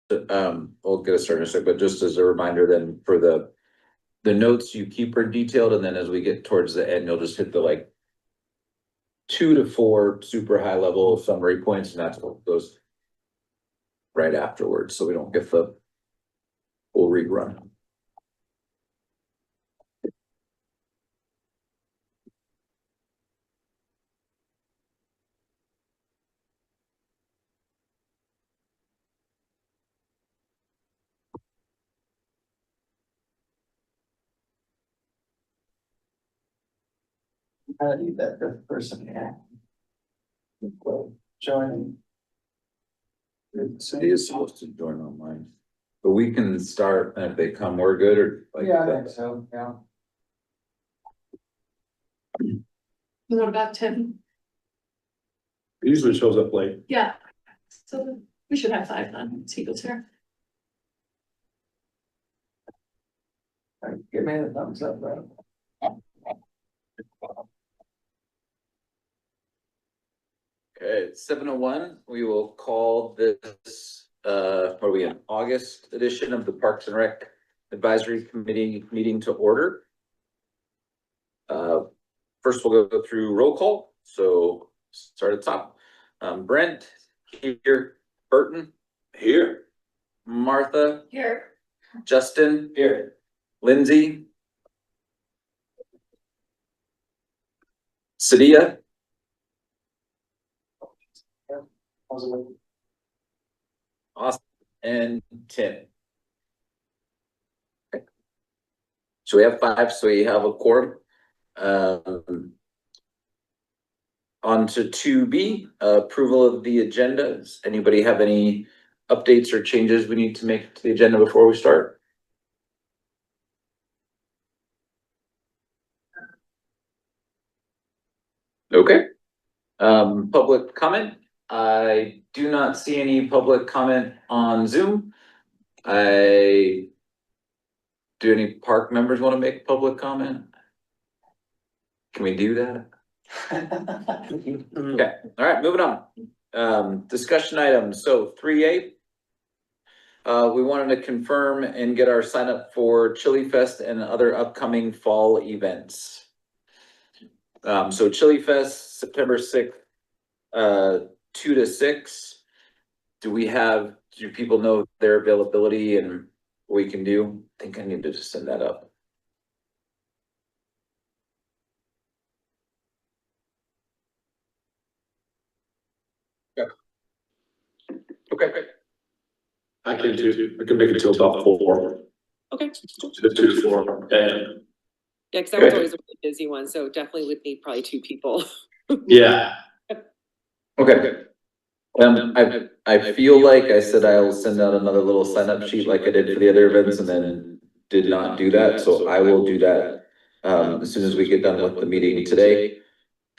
we'll get us started in a sec, but just as a reminder then for the notes you keep are detailed, and then as we get towards the end, you'll just hit the like 2 to 4 super high level summary points, and that's what goes right afterwards, so we don't get the full rerun. I need that fifth person, yeah. Joining. He is supposed to join online, but we can start, and if they come, we're good, or like. Yeah, I think so, yeah. What about Tim? He usually shows up late. Yeah, so we should have 5 then, he goes here. All right, give me the thumbs up, bro. Okay, 7:01, we will call this, what are we in, August edition of the Parks and Rec Advisory Committee meeting to order. First we'll go through roll call, so start at the top. Brent, here. Burton, here. Martha, Here. Justin, Here. Lindsay, Sadia, Austin, and Tim. Okay. So we have 5, so we have a quorum. On to 2B, approval of the agenda. Does anybody have any updates or changes we need to make to the agenda before we start? Okay. Public comment. I do not see any public comment on Zoom. Do any park members want to make public comment? Can we do that? Okay, all right, moving on. Discussion items. So 3A. We wanted to confirm and get our sign up for Chili Fest and other upcoming fall events. So Chili Fest, September 6th, 2 to 6. Do people know their availability and what we can do? I think I need to just send that up. Okay. I can too. I can make it till about 4. Okay. 2 to 4. Yeah, because that was always a really busy one, so definitely would need probably 2 people. Yeah. Okay. I feel like I said I'll send out another little sign up sheet like I did for the other events and then did not do that, so I will do that as soon as we get done with the meeting today.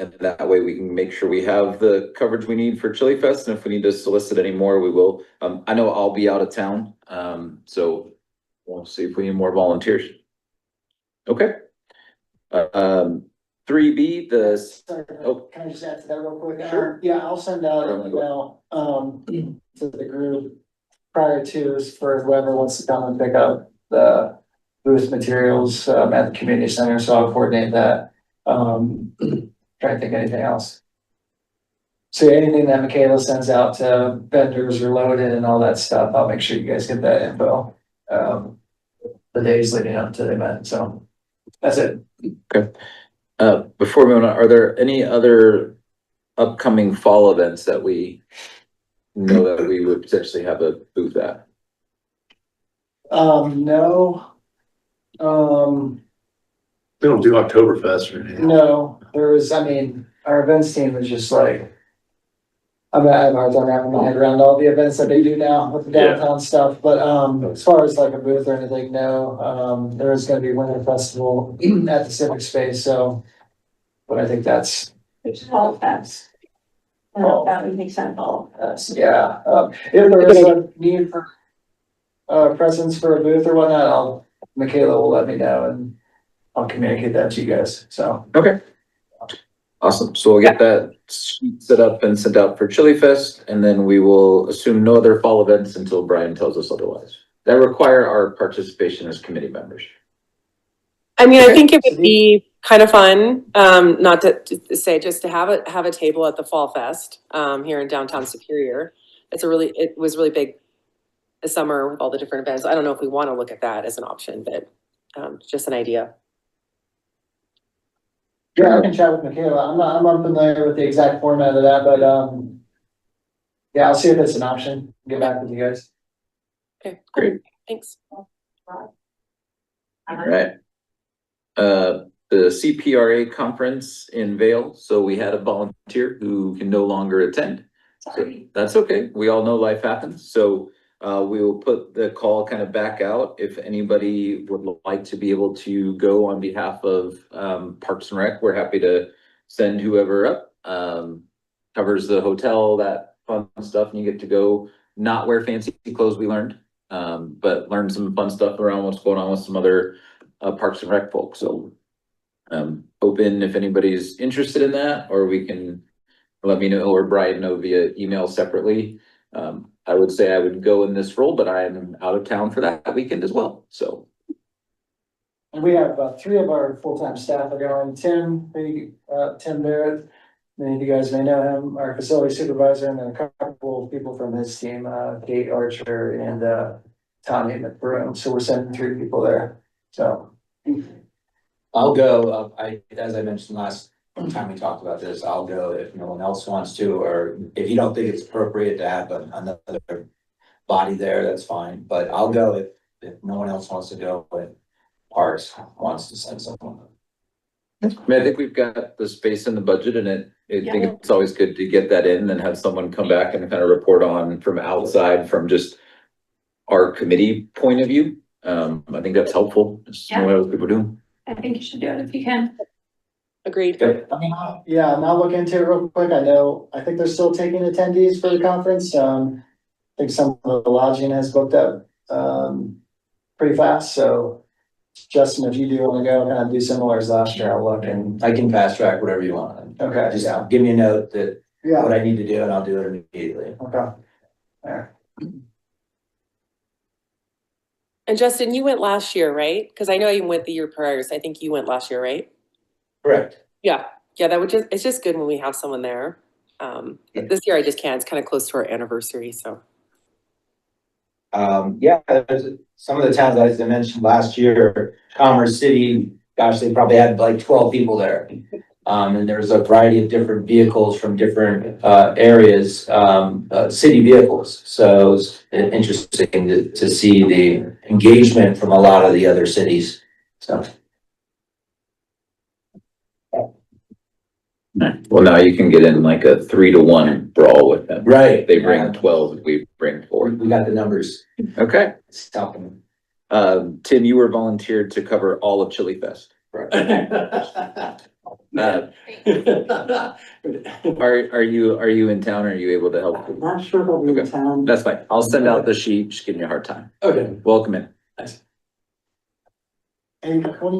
And that way we can make sure we have the coverage we need for Chili Fest, and if we need to solicit any more, we will. I know I'll be out of town, so we'll see if we need more volunteers. Okay. 3B, Can I just add to that real quick? Sure. Yeah, I'll send out an email, to the group prior to, for whoever wants to come and pick up the booth materials, at the community center, so I'll coordinate that. Trying to think of anything else. So anything that Michaela sends out to vendors or loaded and all that stuff, I'll make sure you guys get that info. The days leading up to the event, so that's it. Okay. Before we move on, are there any other upcoming fall events that we know that we would potentially have a booth at? No. We don't do Oktoberfest or anything. No, our events team is just like, I have a hard time wrapping my head around all the events that they do now with the downtown stuff, but, as far as like a booth or anything, no. There is gonna be Winter Festival at the Civic Space, so, but I think that's. It's all fest. That would make sense, all fest. Yeah, if there is a need for, presence for a booth or whatnot, Michaela will let me know and I'll communicate that to you guys, so. Okay. Awesome. So we'll get that sheet set up and sent out for Chili Fest, and then we will assume no other fall events until Brian tells us otherwise. That require our participation as committee members. I mean, I Okay. think it would be kind of fun, not to say, just to have a table at the Fall Fest, here in downtown Superior. It was really big this summer with all the different events. I don't know if we want to look at that as an option, but, just an idea. Yeah, I can chat with Michaela. I'm unfamiliar with the exact format of that, but, yeah, I'll see if it's an option. Get back with you guys. Okay, Great. thanks. All right. The CPRA conference in Vail, so we had a volunteer who can no longer attend. Sorry. That's okay. We all know life happens. So we will put the call kind of back out. If anybody would like to be able to go on behalf of Parks and Rec, we're happy to send whoever up. Covers the hotel, that fun stuff, and you get to go not wear fancy clothes, we learned. But learn some fun stuff around what's going on with some other Parks and Rec folks. So open if anybody's interested in that, or we can let me know or Brian know via email separately. I would say I would go in this role, but I am out of town for that weekend as well, so. And we have three of our full-time staff are going. Tim Barrett, many of you guys may know him, our facility supervisor, and then a couple of people from his team, Kate Archer and Tommy McBroom. So we're sending three people there, so. I'll go, as I mentioned last time we talked about this, I'll go if no one else wants to, or if you don't think it's appropriate to have another body there, that's fine, but I'll go if no one else wants to go, but Parks wants to send someone. I mean, I think we've got the space in the budget, and I think it's always good to get that in and have someone come back and kind of report on from outside, from just our committee point of view. I think that's helpful, just know what other people do. I think you should do it if you can. Agreed. I mean, yeah, and I'll look into it real quick. I think they're still taking attendees for the conference. I think some of the lodging has booked up, pretty fast, so Justin, if you do want to go kind of do similar as last year, I'll look and, I can fast track whatever you want. okay, Just yeah, give me a note that yeah, what I need to do and I'll do it immediately. okay. There. And Justin, you went last year, right? Because I know you went the year prior, so I think you went last year, right? Correct. Yeah, it's just good when we have someone there. This year I just can't, it's kind of close to our anniversary, so. Yeah, there's some of the towns, as I mentioned last year, Commerce City, gosh, they probably had like 12 people there. And there's a variety of different vehicles from different areas, city vehicles. So it's interesting to see the engagement from a lot of the other cities, so. Well, now you can get in like a 3-to-1 brawl with them. Right. They bring 12, we bring 4. We got the numbers. Okay. It's helping. Tim, you were volunteered to cover all of Chili Fest. Are you in town? Are you able to help? I'm not sure if I'll be in Okay. town. That's fine. I'll send out the sheet, just giving you a hard time. Okay. Welcome in. And when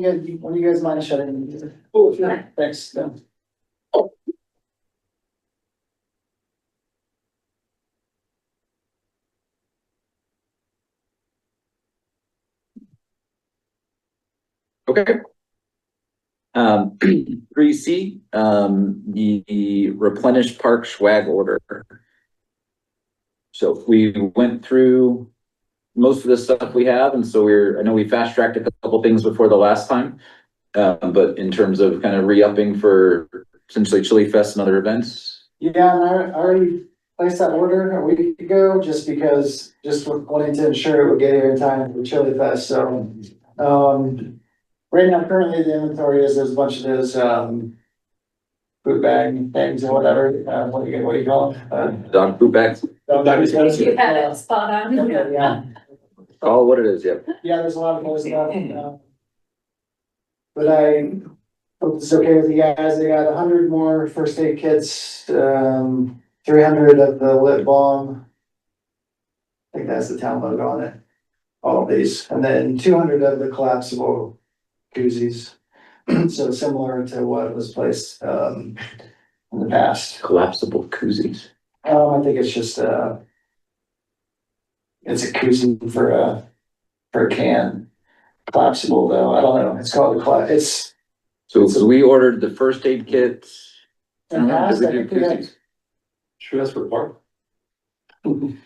you guys mind shutting? Oh, sure. Thanks. Yeah. Okay. 3C, the replenish park swag order. So we went through most of the stuff we have, and so I know we fast tracked a couple things before the last time. But in terms of kind of re-upping for essentially Chili Fest and other events. Yeah, and I already placed that order a week ago, just wanting to ensure it would get here in time for Chili Fest, so. Right now, currently the inventory is there's a bunch of those, food bag things or whatever, what do you call them? Dog poop bags, Dog bags. You had it spot on. Yeah, call it what it is, yep. yeah, there's a lot of those stuff, but I hope it's okay with you guys. They got 100 more first aid kits, 300 of the lip balm. I think that's the town logo on it, all of these, and then 200 of the collapsible koozies. So similar to what was placed, in the past. Collapsible koozies. I think it's just, it's a koozie for a can. Collapsible though, I don't know, it's called it's. So we ordered the first aid kits. I In don't the know, past, did I we do think we had. koozies? Sure, that's for PARC.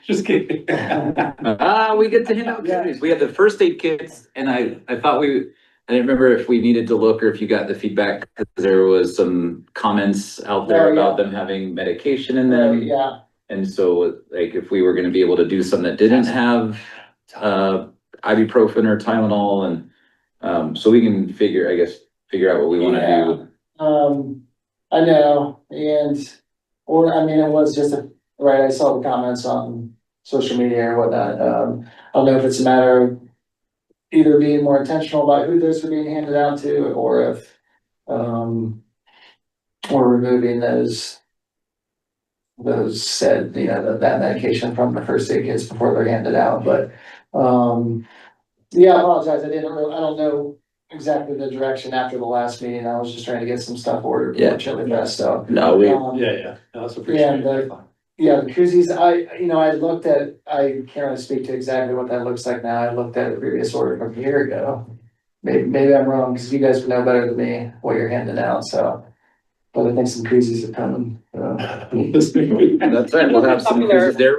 Just kidding. We get to hand out koozies. We had the first aid kits and I thought I didn't remember if we needed to look or if you got the feedback, because there was some comments out there Oh, yeah. about them having medication in them. Yeah, And so like if we were gonna be able to do something that didn't have ibuprofen or Tylenol and so we can figure out what we wanna do. I know, I mean, it was just right, I saw the comments on social media or whatnot, I don't know if it's a matter of either being more intentional about who those are being handed out to, or if, or removing those said, that medication from the first aid kits before they're handed out, but, yeah, I apologize, I don't know exactly the direction after the last meeting, I was just trying to get some stuff ordered Yeah. for Chili Fest, so. No, we, Yeah, no, that's appreciated. Yeah, the koozies, I can't really speak to exactly what that looks like now, I looked at a previous order from a year ago. Maybe I'm wrong, because you guys would know better than me what you're handing out, so. But I think some koozies are coming, that's right, we'll have some, Popular. they're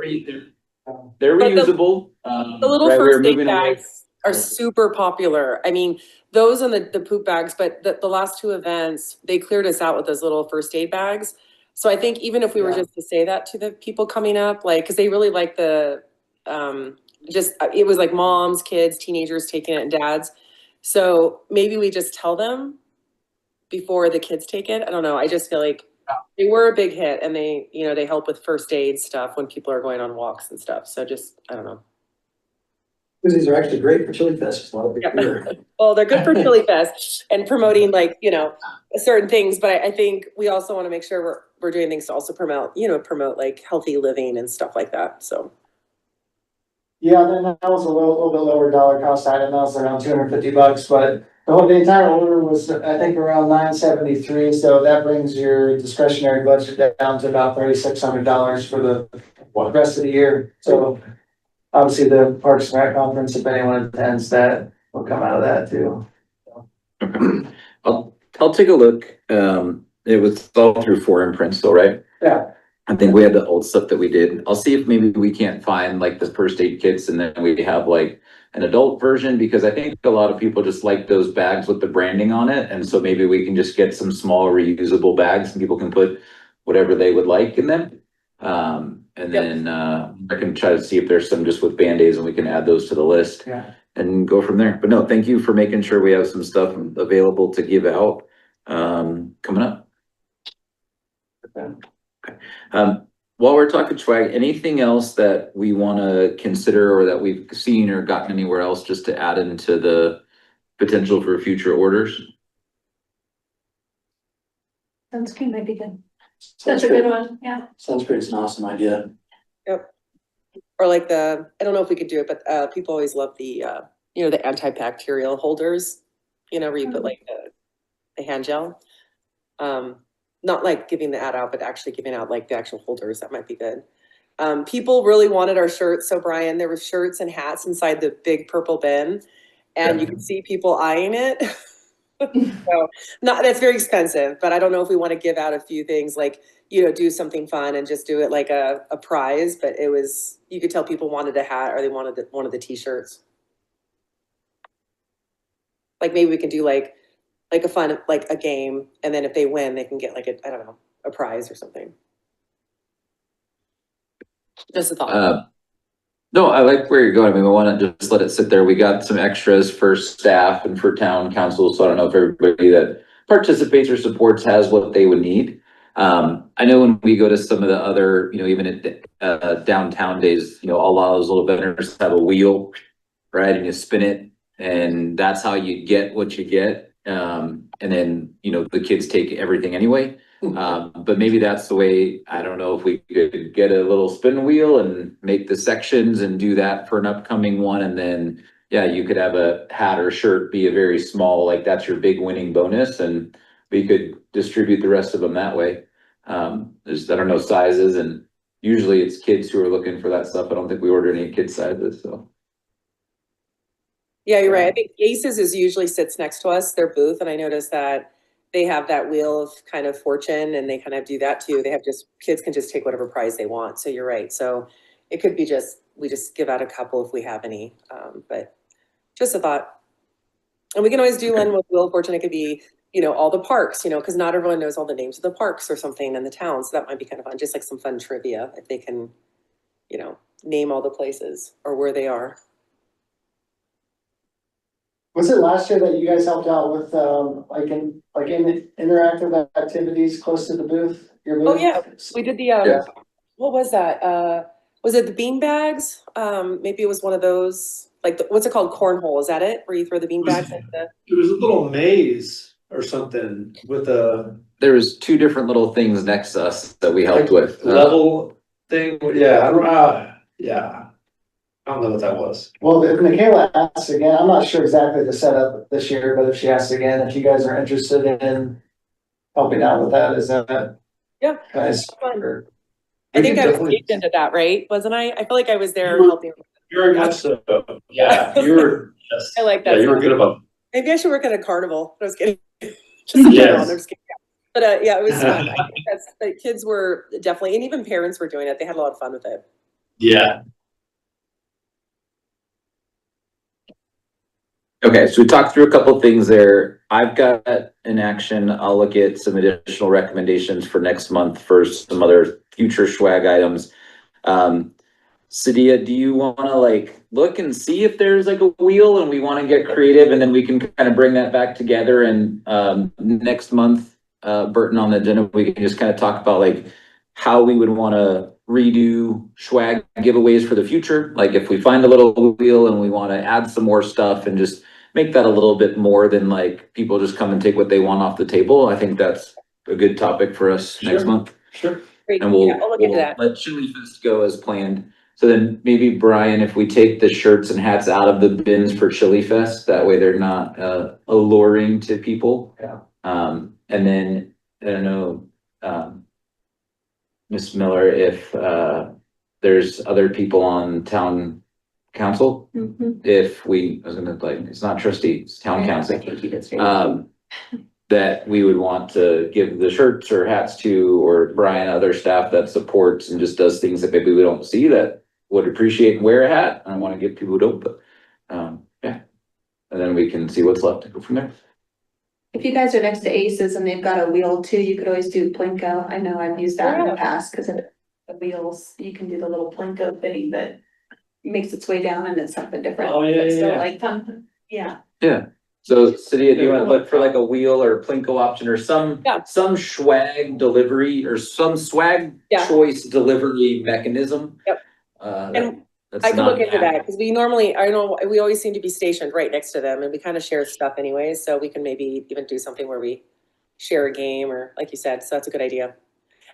But reusable. The little right, we're first aid moving away. bags are super popular. I mean, those and the poop bags, but the last two events, they cleared us out with those little first aid bags. So I think even if we were Yeah. just to say that to the people coming up, like, cause they really like it was like moms, kids, teenagers taking it and dads. So maybe we just tell them before the kids take it. I don't know. I just feel like they were a big hit and they help with first aid stuff when people are going on walks and stuff. So just, I don't know. These are actually great for Chili Fest, just a lot of big Yeah. beer. Well, they're good for Chili Fest and promoting certain things, but I think we also want to make sure we're doing things to also promote like healthy living and stuff like that, so. Yeah, then that was a little bit lower dollar cost item, that was around $250, but the entire order was, I think, around $973, so that brings your discretionary budget down to about $3,600 for the rest of the year, so. Obviously, the Parks and Rec conference, if anyone attends that, will come out of that too. I'll take a look. It was all through foreign prints though, right? Yeah. I think we had the old stuff that we did. I'll see if maybe we can't find like the first aid kits and then we have like an adult version, because I think a lot of people just like those bags with the branding on it. And so maybe we can just get some small reusable bags and people can put whatever they would like in them. And then, I can try to see if there's some just with Band-Aids and we can add those to the list. Yeah. And go from there. But no, thank you for making sure we have some stuff available to give out, coming up. Okay. While we're talking swag, anything else that we wanna consider or that we've seen or gotten anywhere else just to add into the potential for future orders? Sunscreen might be good. That's a good one, yeah. Sunscreen is an awesome idea. Or like I don't know if we could do it, but people always love the antibacterial holders, where you put like the hand gel. Not like giving the ad out, but actually giving out like the actual holders, that might be good. People really wanted our shirts, so Brian, there were shirts and hats inside the big purple bin, and you could see people eyeing it. So that's very expensive, but I don't know if we want to give out a few things like, do something fun and just do it like a prize, but you could tell people wanted a hat or they wanted one of the t-shirts. Like maybe we can do like a fun, like a game, and then if they win, they can get like a prize or something. Just a thought. No, I like where you're going. I mean, we want to just let it sit there. We got some extras for staff and for town council, so I don't know if everybody that participates or supports has what they would need. I know when we go to some of the other, even at downtown days, a lot of those little vendors have a wheel, right? And you spin it, and that's how you get what you get. And then, the kids take everything anyway. But maybe that's the way, I don't know if we could get a little spin wheel and make the sections and do that for an upcoming one. And then yeah, you could have a hat or shirt be a very small, like that's your big winning bonus, and we could distribute the rest of them that way. There's, I don't know, sizes, and usually it's kids who are looking for that stuff. I don't think we order any kid sizes, so. Yeah, you're right. I think Aces is usually sits next to us, their booth, and I noticed that they have that wheel of kind of fortune and they kind of do that too. They have just, kids can just take whatever prize they want. So you're right. So it could be just, we just give out a couple if we have any, but just a thought. And we can always do one with Wheel of Fortune. It could be, you know, all the parks, you know, because not everyone knows all the names of the parks or something in the town. So that might be kind of fun, just like some fun trivia if they can, you know, name all the places or where they are. Was it last year that you guys helped out with, like in interactive activities close to the booth? Your booth? Oh, yeah. We did the, Yeah. what was that? Was it the bean bags? Maybe it was one of those, like, what's it called? Cornhole, is that it? Where you throw the bean bags at the? It was a little maze or something with a There was two different little things next to us that we helped with. level thing, yeah, I don't, yeah. I don't know what that was. Well, if Michaela asks again, I'm not sure exactly the setup this year, but if she asks again, if you guys are interested in helping out with that, is that? Yeah. Guys. Fun. I think I was agent at that, right? Wasn't I? I feel like I was there You were- helping. Very much so, yeah, you were, yes. I like that Yeah, you were stuff. good about. Maybe I should work at a carnival. I was kidding. Just in general, I'm just kidding. But yeah, it was fun. I think that's, the kids were definitely, and even parents were doing it. They had a lot of fun with it. Yeah. Okay, so we talked through a couple of things there. I've got an action. I'll look at some additional recommendations for next month for some other future swag items. Sadia, do you wanna like look and see if there's like a wheel and we wanna get creative and then we can kind of bring that back together and next month, Burton, on the agenda, we can just kind of talk about like how we would wanna redo swag giveaways for the future. Like if we find a little wheel and we wanna add some more stuff and just make that a little bit more than like people just come and take what they want off the table. I think that's a good topic for us next Sure. month. Sure. Great. And we'll, Yeah, I'll look into that. let Chili Fest go as planned. So then maybe Brian, if we take the shirts and hats out of the bins for Chili Fest, that way they're not alluring to people. Yeah. And then, I don't know, Ms. Miller, if there's other people on town council, if we, I was gonna like, it's not trustee, it's town council. That we would want to give the shirts or hats to, or Brian, other staff that supports and just does things that maybe we don't see that would appreciate and wear a hat. I don't want to give people who don't, but yeah. And then we can see what's left to go from there. If you guys are next to Aces and they've got a wheel too, you could always do Plinko. I know I've used that in the past because of the wheels. You can do the little Plinko thing that makes its way down and it's something different. Oh, yeah, It's still yeah. like fun. Yeah. Yeah. So Sadia, do you want to look for like a wheel or Plinko option or some swag delivery or some swag Yeah. choice delivery mechanism? Yep. And I can look into that because we normally, I know, we always seem to be stationed right next to them and we kind of share stuff anyways. So we can maybe even do something where we share a game or like you said, so that's a good idea.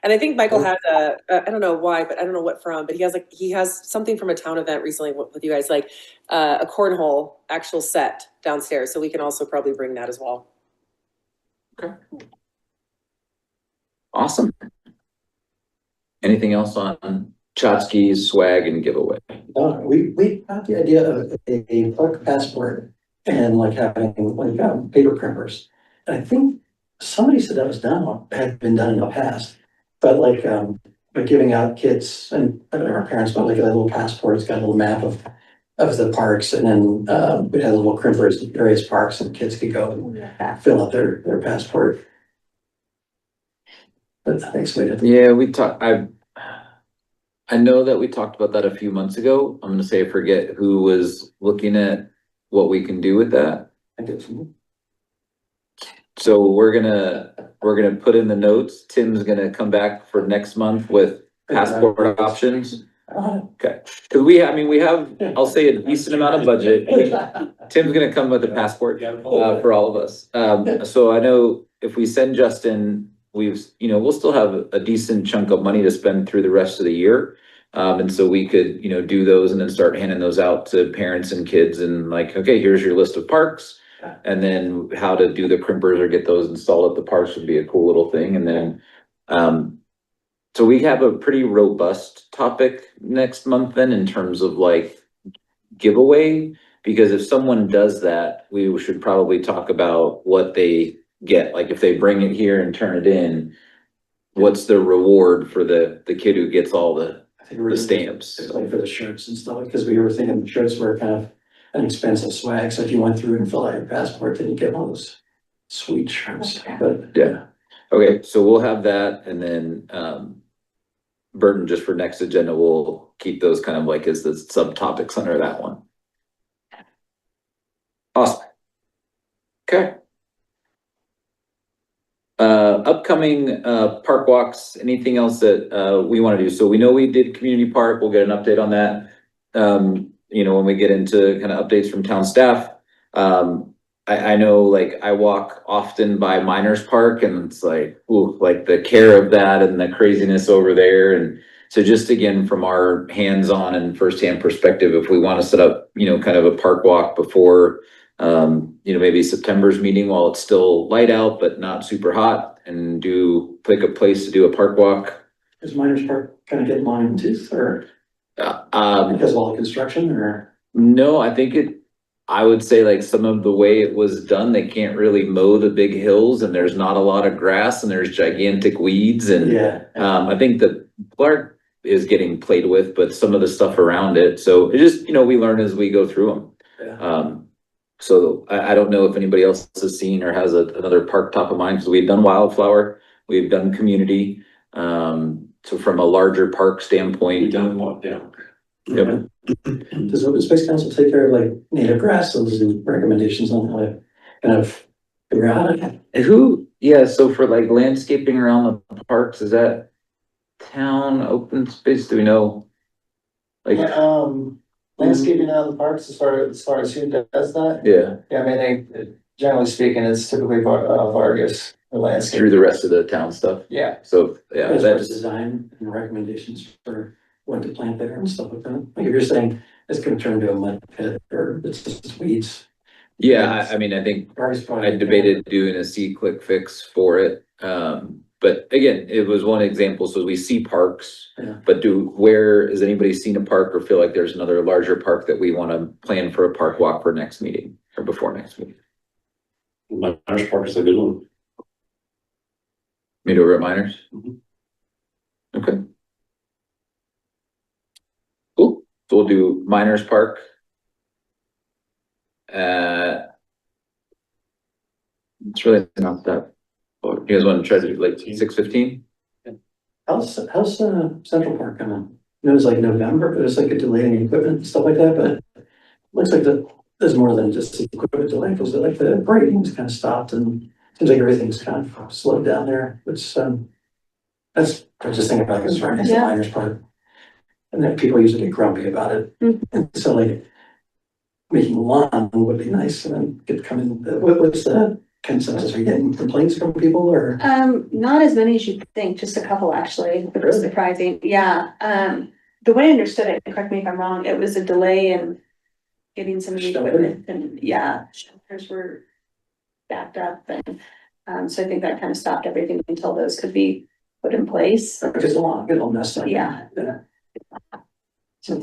And I think Michael has I don't know why, but I don't know what from, but he has something from a town event recently with you guys, like a cornhole actual set downstairs. So we can also probably bring that as well. Okay. Awesome. Anything else on Chotsky's swag and giveaway? We got the idea of a PARC passport and like having like paper printers. And I think somebody said that was had been done in the past, but like by giving out kids and our parents about like a little passport, it's got a little map of the parks, and then we had little crimpers at various parks and kids could go fill out their passport. But thanks, we did. Yeah, we talked, I know that we talked about that a few months ago. I'm gonna say I forget who was looking at what we can do with that. I did. So we're gonna put in the notes. Tim's gonna come back for next month with passport options. Okay, cause we have, I'll say a decent amount of budget. Tim's gonna come with a passport for all of us. So I know if we send Justin, we'll still have a decent chunk of money to spend through the rest of the year. And so we could, do those and then start handing those out to parents and kids and like, okay, here's your list of parks. And then how to do the crimpers or get those installed at the parks would be a cool little thing. And then, so we have a pretty robust topic next month then in terms of like giveaway. Because if someone does that, we should probably talk about what they get. Like if they bring it here and turn it in, what's the reward for the kid who gets all the stamps? Like for the shirts and stuff, because we were thinking shirts were kind of an expensive swag, so if you went through and filled out your passport, then you get one of those sweet shirts, but. Yeah, okay, so we'll have that and then, Burton, just for next agenda, we'll keep those kind of like as the subtopics under that one. Awesome. Okay. Upcoming, park walks, anything else that, we want to do? So we know we did community park, we'll get an update on that. When we get into kind of updates from town staff. I know like I walk often by Miners Park and it's like, ooh, like the care of that and the craziness over there. And so just again, from our hands-on and firsthand perspective, if we want to set up, kind of a park walk before, maybe September's meeting while it's still light out, but not super hot and pick a place to do a park walk. Is Miners Park kind of get long in the tooth or because of all the construction or? No, I would say like some of the way it was done, they can't really mow the big hills and there's not a lot of grass and there's gigantic weeds and Yeah. I think the Clark is getting played with, but some of the stuff around it. So it just, we learn as we go through them. Yeah. So I don't know if anybody else has seen or has another park top of mind, because we've done Wildflower, we've done community. So from a larger park standpoint. We done what, yeah. Yep. Does Open Space Council take care of like native grasses and recommendations on how to kind of figure out? So for like landscaping around the parks, is that town open space? Do we know? Like, Landscaping around the parks as far as who does that? yeah, Yeah, I mean, generally speaking, it's typically Vargas, the landscape. through the rest of the town stuff. Yeah, So, yeah, As far as that's, design and recommendations for what to plant there and stuff like that. Like if you're saying it's gonna turn into a mud pit or it's just weeds. yeah, I mean, I think Vargas probably- I debated doing a C-click fix for it. But again, it was one example. So we see parks, Yeah. but has anybody seen a park or feel like there's another larger park that we want to plan for a park walk for next meeting or before next meeting? Miners Park is a good one. Meet over at Miners? Mhm. Okay. Cool. So we'll do Miners Park. It's really not that. You guys want to try to do like 6:15? How's Central Park coming? It was like November, but it's like a delay in equipment and stuff like that, but looks like there's more than just the equipment delay, because like the grading's kind of stopped and seems like everything's kind of slowed down there, which, that's, I was just thinking about, because it's right next to Yeah. Miners Park. And then people usually get grumpy about it. And so like making lawn would be nice and then get to come in, what's the consensus? Are you getting complaints from people or? Not as many as you'd think, just a couple actually, which was Really? surprising, yeah. The way I understood it, correct me if I'm wrong, it was a delay in getting some of the Shelter? equipment and, yeah, shelters were backed up and, so I think that kind of stopped everything until those could be put in place. Because a lot, get all messed up. Yeah.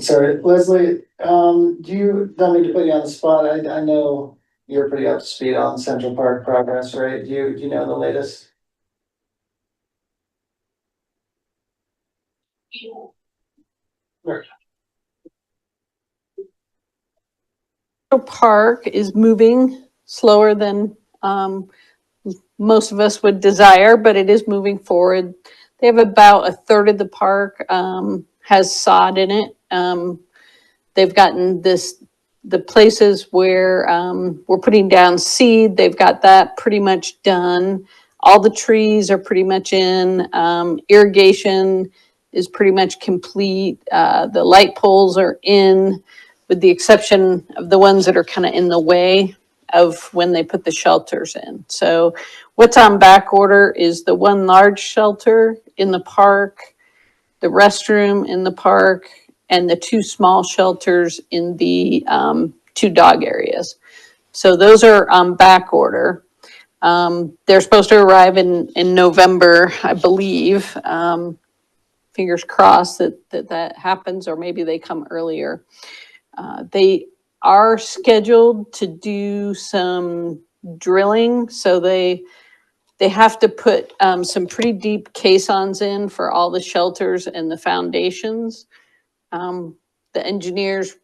sorry, Leslie, do you, don't mean to put you on the spot, I know you're pretty up to speed on Central Park progress, right? Do you know the latest? Park is moving slower than most of us would desire, but it is moving forward. They have about a third of the park has sod in it. They've gotten the places where we're putting down seed, they've got that pretty much done. All the trees are pretty much in. Irrigation is pretty much complete. The light poles are in, with the exception of the ones that are kind of in the way of when they put the shelters in. So what's on back order is the one large shelter in the park the restroom in the park, and the 2 small shelters in the 2 dog areas. So those are back order. They're supposed to arrive in November, I believe. Fingers crossed that happens, or maybe they come earlier. They are scheduled to do some drilling, so they have to put some pretty deep caissons in for all the shelters and the foundations. The engineers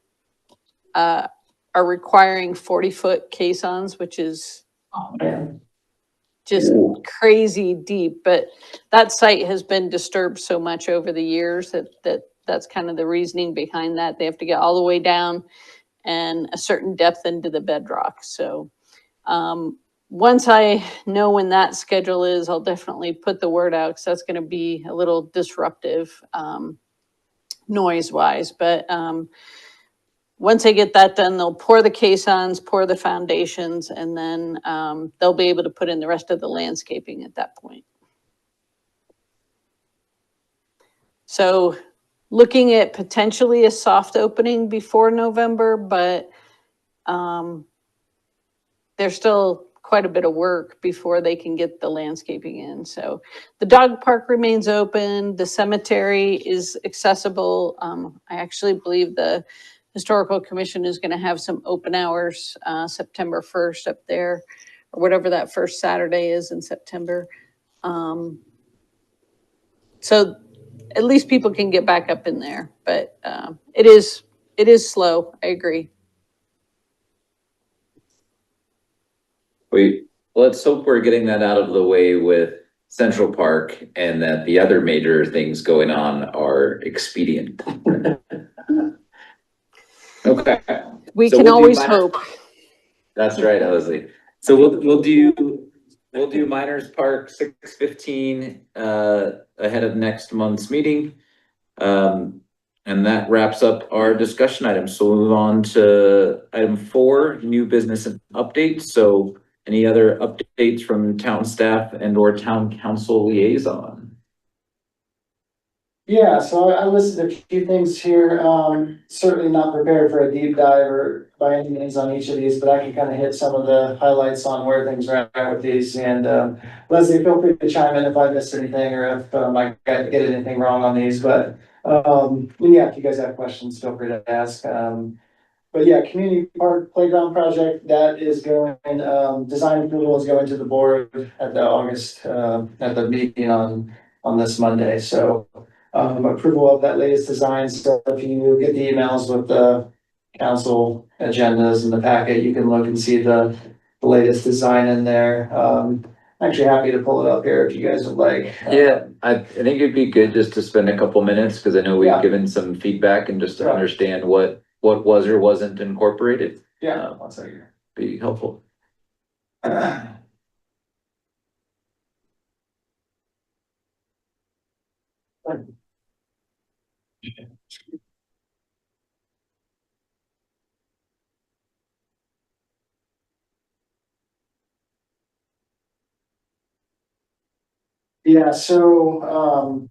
are requiring 40-foot caissons, which is Oh, man. just crazy deep. But that site has been disturbed so much over the years that's kind of the reasoning behind that. They have to get all the way down and a certain depth into the bedrock. So once I know when that schedule is, I'll definitely put the word out, because that's going to be a little disruptive noise wise. But once I get that done, they'll pour the caissons, pour the foundations, and then they'll be able to put in the rest of the landscaping at that point. So looking at potentially a soft opening before November, but there's still quite a bit of work before they can get the landscaping in. So the dog park remains open. The cemetery is accessible. I actually believe the Historical Commission is going to have some open hours September 1st up there, or whatever that first Saturday is in September. So at least people can get back up in there, but it is slow. I agree. Let's hope we're getting that out of the way with Central Park, and that the other major things going on are expedient. Okay. We So can we'll do always minor- hope. That's right, Leslie. So we'll do Miners Park 6:15 ahead of next month's meeting. And that wraps up our discussion items. So we'll move on to item 4, new business and updates. So any other updates from town staff and or town council liaison? Yeah, so I listed a few things here, certainly not prepared for a deep dive or by any means on each of these, but I can kind of hit some of the highlights on where things are at with these. And Leslie, feel free to chime in if I missed anything, or if I get anything wrong on these, but yeah, if you guys have questions, feel free to ask. But yeah, community park playground project, that is going, design approval is going to the board at the August, at the meeting on this Monday, so approval of that latest design. So if you get the emails with the council agendas in the packet, you can look and see the latest design in there. I'm actually happy to pull it up here if you guys would like. Yeah, I think it'd be good just to spend a couple minutes, because I know we've Yeah. given some feedback, and just to Right. understand what was or wasn't incorporated. Yeah, one second. Be helpful. Yeah, so,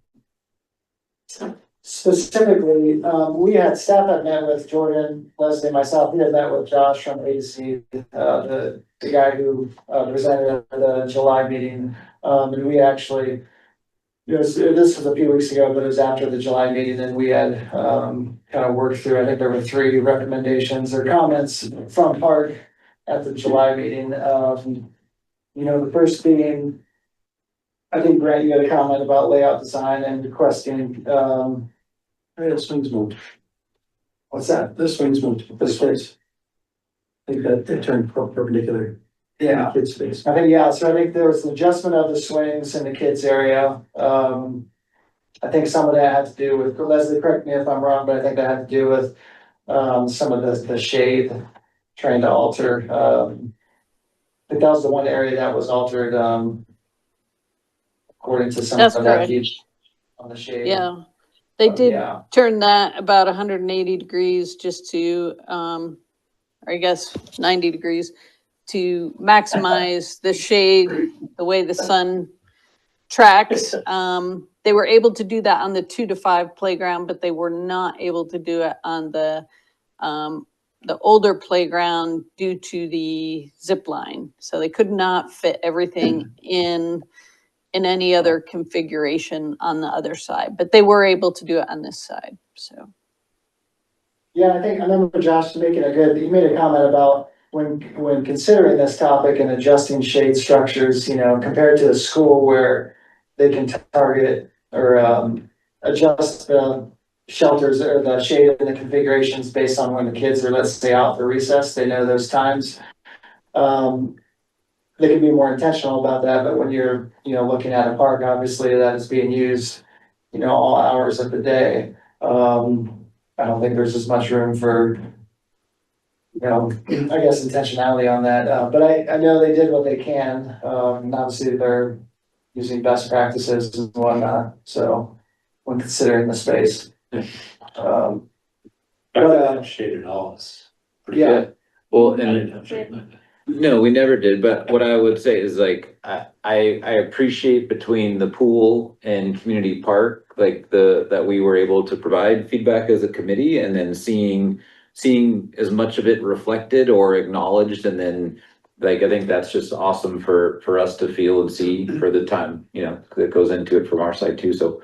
specifically, we had staff had met with Jordan, Leslie, myself, we had met with Josh from ADC, the guy who, presented at the July meeting. And we actually, this was a few weeks ago, but it was after the July meeting, and we had, kind of worked through, I think there were 3 recommendations or comments from PARC at the July meeting. The first being, I think, Grant, you had a comment about layout design and requesting, This swings moved. what's that? This swings moved this place. I think that it turned perpendicular. Yeah, Kid space. I think there was an adjustment of the swings in the kids area. I think some of that had to do with, Leslie, correct me if I'm wrong, but I think that had to do with, some of the shade, trying to alter, I think that was the one area that was altered, according to some That's of that correct. feature on the shade. Yeah, they did Yeah. turn that about 180 degrees just to, or I guess 90 degrees, to maximize the shade, the way the sun tracks. they were able to do that on the 2 to 5 playground, but they were not able to do it on the older playground due to the zip line. So they could not fit everything in any other configuration on the other side, but they were able to do it on this side, so. Yeah, I remember Josh making he made a comment about when considering this topic and adjusting shade structures, compared to the school where they can target or, adjust the shelters or the shade and the configurations based on when the kids are, let's say, out for recess, they know those times. They can be more intentional about that, but when you're, looking at a park, obviously that is being used, all hours of the day. I don't think there's as much room for, I guess intentionality on that, but I know they did what they can, and obviously they're using best practices and whatnot, so when considering the space. Shaded halls. Yeah. Well, I and didn't have shade. no, we never did, but what I would say is like, I appreciate between the pool and community park, like that we were able to provide feedback as a committee and then seeing as much of it reflected or acknowledged, and then like, I think that's just awesome for us to feel and see for the time, that goes into it from our side too, so.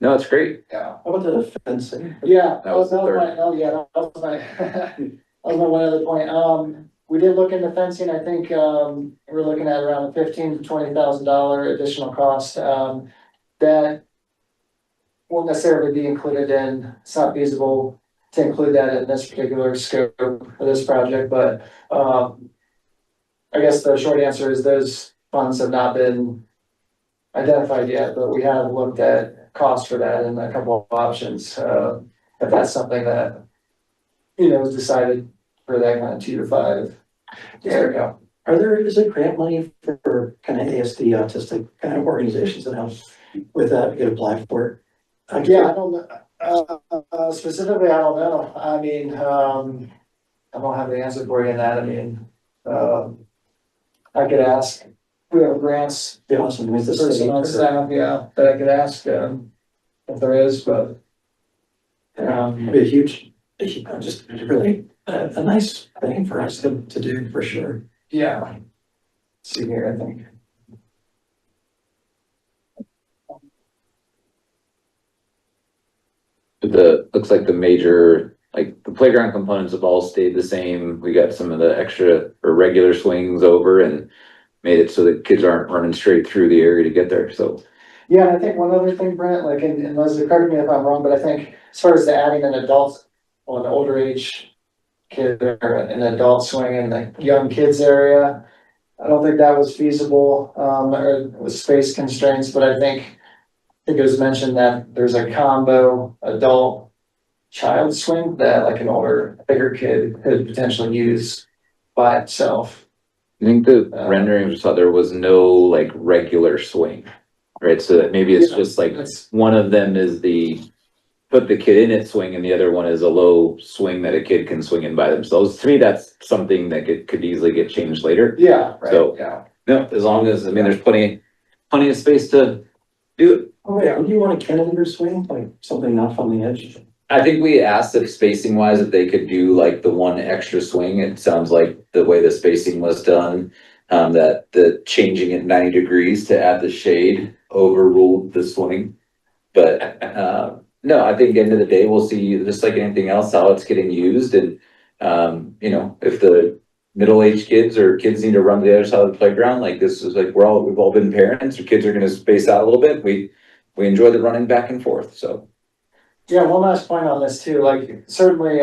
No, it's great. Yeah. How about the fencing? Yeah, That was the third. that was my, that was my one other point. We did look into fencing, I think, we're looking at around $15,000 to $20,000 additional cost, that won't necessarily be included in, it's not feasible to include that in this particular scope for this project, but, I guess the short answer is those funds have not been identified yet, but we have looked at cost for that and a couple of options, if that's something that, was decided for that kind of 2 to 5. Yeah. Is there grant money for kind of ASD autistic kind of organizations that help with that, we could apply for it? Yeah, I don't know, specifically, I don't know, I mean, I don't have the answer for you in that, I mean, I could ask, we have grants, Be awesome with the person state. on staff, yeah, that I could ask, if there is, but. It'd be a huge, just really a nice thing for us to do for sure. Yeah. Let's see here, I think. Looks like the major, like the playground components have all stayed the same. We got some of the extra or regular swings over and made it so that kids aren't running straight through the area to get there, so. Yeah, and I think one other thing, Brent, like, and Leslie, correct me if I'm wrong, but I think as far as the adding an adult or an older age kid or an adult swing in the young kids area, I don't think that was feasible, or with space constraints, but I think it was mentioned that there's a combo adult child swing that like an older, bigger kid could potentially use by itself. I think the renderings saw there was no like regular swing, right? So that maybe it's Yeah, just like that's- one of them is put the kid in it swing and the other one is a low swing that a kid can swing in by themselves. To me, that's something that could easily get changed later. Yeah, right, So- yeah. No, as long as, I mean, there's plenty of space to do it. Oh, yeah, would you want a cantilever swing, like something not on the edge? I think we asked if spacing wise, if they could do like the one extra swing. It sounds like the way the spacing was done, that the changing it 90 degrees to add the shade overruled the swing. But, no, I think end of the day, we'll see, just like anything else, how it's getting used and, if the middle-aged kids or kids need to run to the other side of the playground, like this is like, we've all been parents, or kids are gonna space out a little bit. We enjoy the running back and forth, so. Yeah, one last point on this too, like certainly,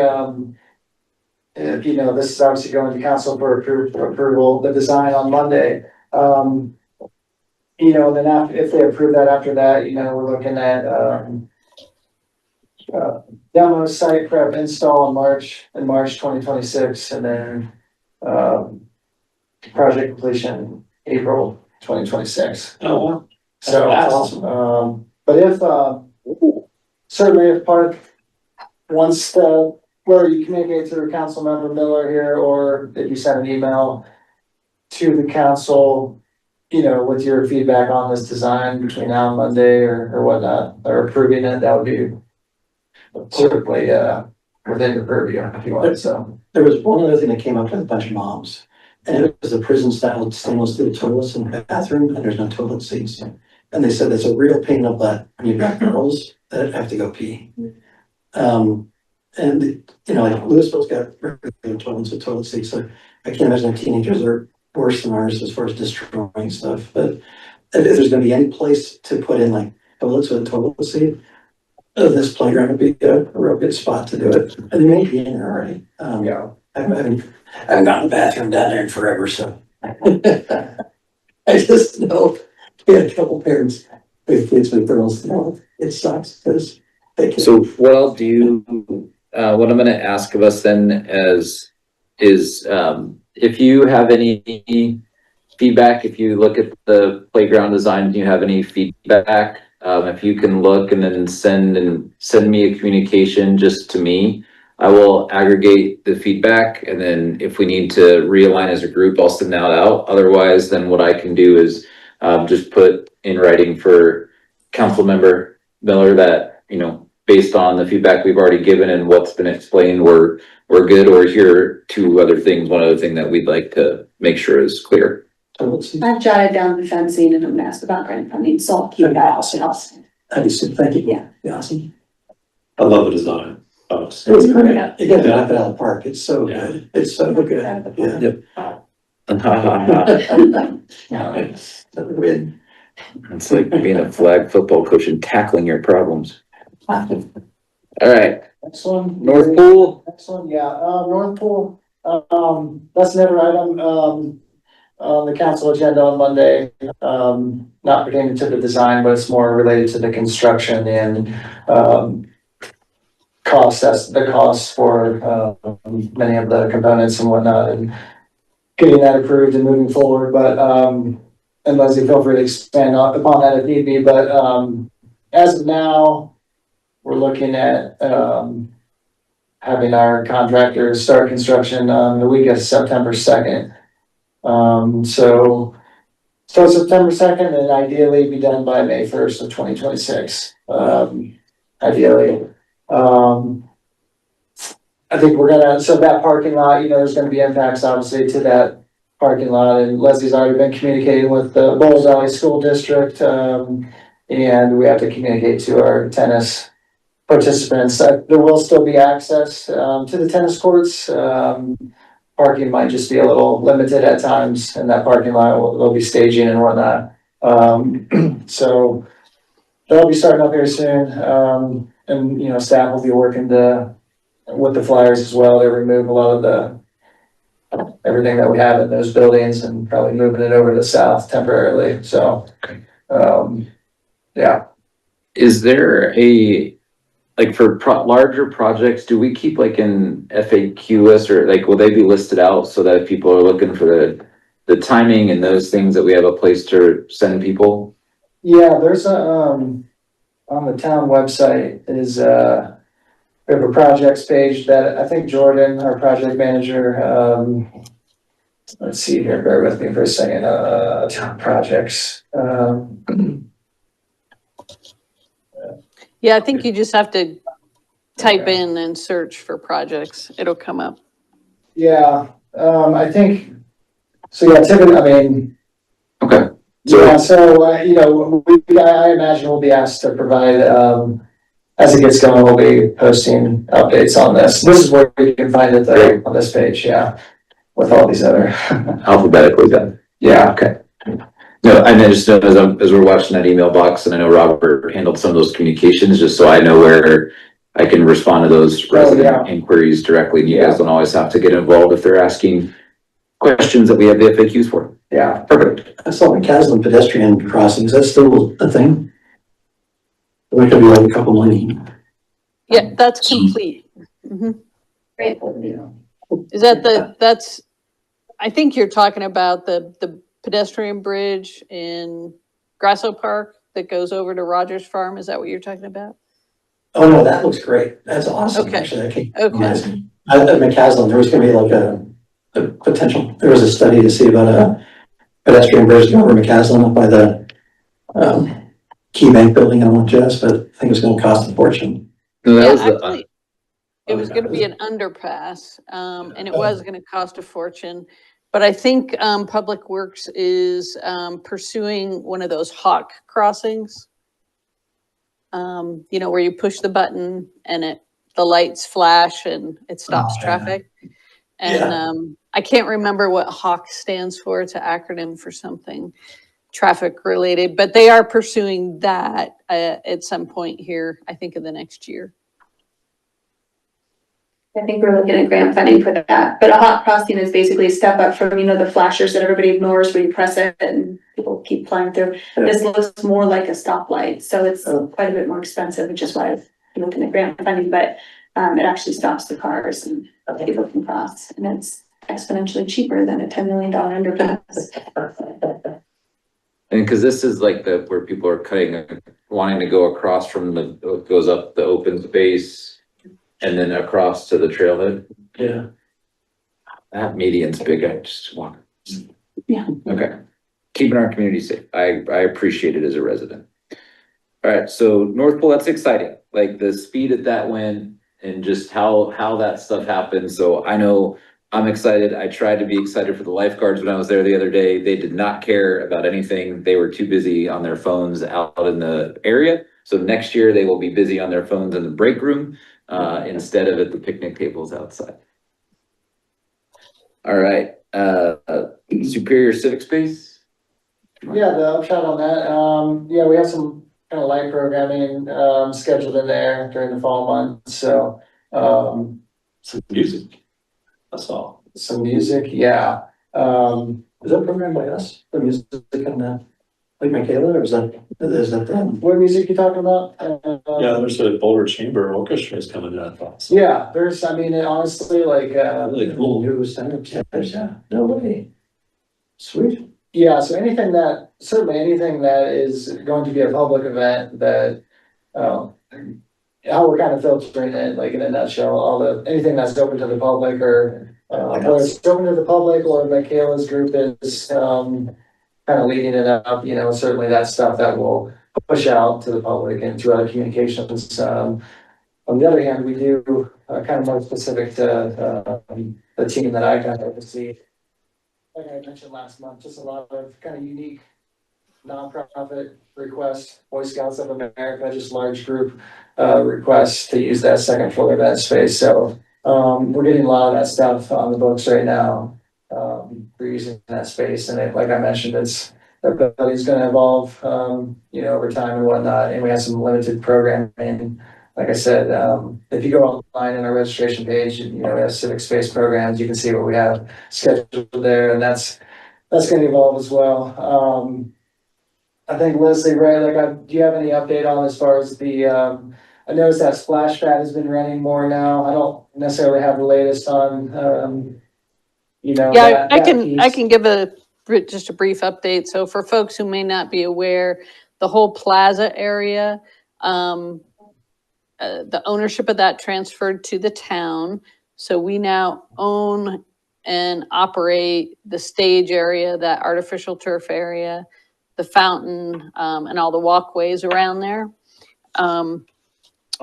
if this is obviously going to council for approval, the design on Monday. Then if they approve that after that, we're looking at, demo site prep install in March 2026, and then, project completion April 2026. Oh, wow. So, That's awesome. but if, certainly if PARC wants to, whether you communicate through Councilmember Miller here, or if you send an email to the council, you know, with your feedback on this design between now and Monday or whatnot, or approving it, that would be certainly, within your purview if you want, so. There was one other thing that came up with a bunch of moms. And it was a prison style stainless steel toilets in the bathroom, and there's no toilet seats. And they said it's a real pain in the butt when you've got girls that have to go pee. And, you know, like Louisville's got regular toilets with toilet seats, so I can't imagine teenagers are worse than ours as far as destroying stuff. But if there's gonna be any place to put in like toilets with a toilet seat, this playground would be a real good spot to do it. And they may be in there already. Yeah. I haven't gone to the bathroom down there in forever, so. I just know, we had a couple parents with kids with girls, you know, it sucks because they can. So what I'll do, what I'm gonna ask of us then is, if you have any feedback, if you look at the playground design, and you have any feedback, if you can look and then send me a communication just to me, I will aggregate the feedback, and then if we need to realign as a group, I'll send that out. Otherwise, then what I can do is just put in writing for council member Miller that, you know, based on the feedback we've already given and what's been explained, we're good, or here are two other things. One other thing that we'd like to make sure is clear. I've jotted down the fencing and I'm asked about grant funding, so I'll keep that also. That'd be super, thank you. Yeah. Be awesome. I love the design. It was great. You gotta knock it out of the park. It's so good. It's so good. Yeah. Win. It's like being a flag football coach and tackling your problems. All right, Next one. North Pool. Next one, yeah, North Pool, that's another item, on the council agenda on Monday. Not pertaining to the design, but it's more related to the construction and, cost, that's the cost for, many of the components and whatnot, and getting that approved and moving forward, but, and Leslie, feel free to expand upon that if need be, but, as of now, we're looking at, having our contractors start construction on the week of September 2nd. So start September 2nd and ideally be done by May 1st of 2026. Ideally. I think we're gonna, so that parking lot, you know, there's gonna be impacts obviously to that parking lot, and Leslie's already been communicating with the Bowles Valley School District, and we have to communicate to our tennis participants. There will still be access, to the tennis courts. Parking might just be a little limited at times in that parking lot. There'll be staging and whatnot. So they'll be starting up here soon. And, you know, staff will be working with the flyers as well to remove a lot of everything that we have in those buildings and probably moving it over to the south temporarily. So, yeah. Is there like for larger projects, do we keep like an FAQ list, or like, will they be listed out so that if people are looking for the timing and those things, that we have a place to send people? Yeah, there's on the town website is, we have a projects page that I think Jordan, our project manager, let's see here, bear with me for a second, town projects. Yeah, I think you just have to type in and search for projects. It'll come up. Yeah, I think, so yeah, typically, I mean. Okay. Yeah, so, you know, I imagine we'll be asked to provide, as it gets going, we'll be posting updates on this. This is where you can find it though, on this page, yeah, with all these other. Alphabetically then? Yeah. Okay. No, I just know as we're watching that email box, and I know Robert handled some of those communications, just so I know where I can respond to those resident inquiries directly. And you guys don't always have to get involved if they're asking questions that we have the FAQs for. Yeah. Perfect. I saw the Caslin pedestrian crossings. That's still a thing. There could be like a couple million. Yeah, that's complete. Mhm. Great. Is that that's, I think you're talking about the pedestrian bridge in Grasso Park that goes over to Rogers Farm. Is that what you're talking about? Oh, no, that looks great. That's awesome, Okay. actually. I can't Okay. imagine. At McCaslin, there was gonna be like a potential, there was a study to see about pedestrian bridge over McCaslin up by the, Key Bank building on Jess, but I think it's gonna cost a fortune. No, that Yeah, was the, actually, it was gonna be an underpass, and it was gonna cost a fortune. But I think, Public Works is, pursuing one of those hawk crossings. You know, where you push the button and the lights flash and it stops Oh, yeah. traffic. And, Yeah. I can't remember what hawk stands for. It's an acronym for something traffic related, but they are pursuing that, at some point here, I think in the next year. I think we're looking at grant funding for that, but a hot crossing is basically a step up from, you know, the flashers that everybody ignores where you press it and people keep flying through. This looks more like a stoplight, so it's quite a bit more expensive, which is why I'm looking at grant funding, but it actually stops the cars and people can cross, and it's exponentially cheaper than a $10 million underpass. and cause this is like where people are wanting to go across from goes up the open space and then across to the trailhead. Yeah. That median's big, I just want. Yeah. Okay, keeping our community safe, I appreciate it as a resident. All right, so North Pole, that's exciting, like the speed that went and just how that stuff happened, so I know I'm excited. I tried to be excited for the lifeguards when I was there the other day. They did not care about anything, they were too busy on their phones out in the area. So next year they will be busy on their phones in the break room, instead of at the picnic tables outside. All right, Superior Civic Space? Yeah, the upshot on that, yeah, we have some kind of light programming, scheduled in there during the fall months, so, Some music. That's all. some music, yeah. Is that programmed by us, the music and, like Michaela, or is that them? What music you talking about? Yeah, there's a Boulder Chamber Orchestra is coming in, I thought. So. Yeah, there's, I mean, honestly, like, Really cool. New stand-up chairs, yeah, no way. Sweet. yeah, so certainly anything that is going to be a public event that, how we're kind of filtering it, like in a nutshell, anything that's open to the public or, whether it's open to the public or Michaela's group is, kind of leading it up, you know, certainly that's stuff that will push out to the public and to other communications. On the other hand, we do, kind of more specific to, the team that I kind of oversee. Like I mentioned last month, just a lot of kind of unique nonprofit requests, Boy Scouts of America, just large group requests to use that second floor event space. So we're getting a lot of that stuff on the books right now. We're using that space, and like I mentioned, the building's going to evolve, you know, over time and whatnot. And we have some limited programming. Like I said, if you go online on our registration page, you know, we have civic space programs. You can see what we have scheduled there, and that's going to evolve as well. I think Leslie, right? Like, do you have any update on as far as the? I noticed that Splash Pad has been running more now. I don't necessarily have the latest on, you know. Yeah, I piece. can give just a brief update. So for folks who may not be aware, the whole plaza area, the ownership of that transferred to the town. So we now own and operate the stage area, that artificial turf area, the fountain, and all the walkways around there.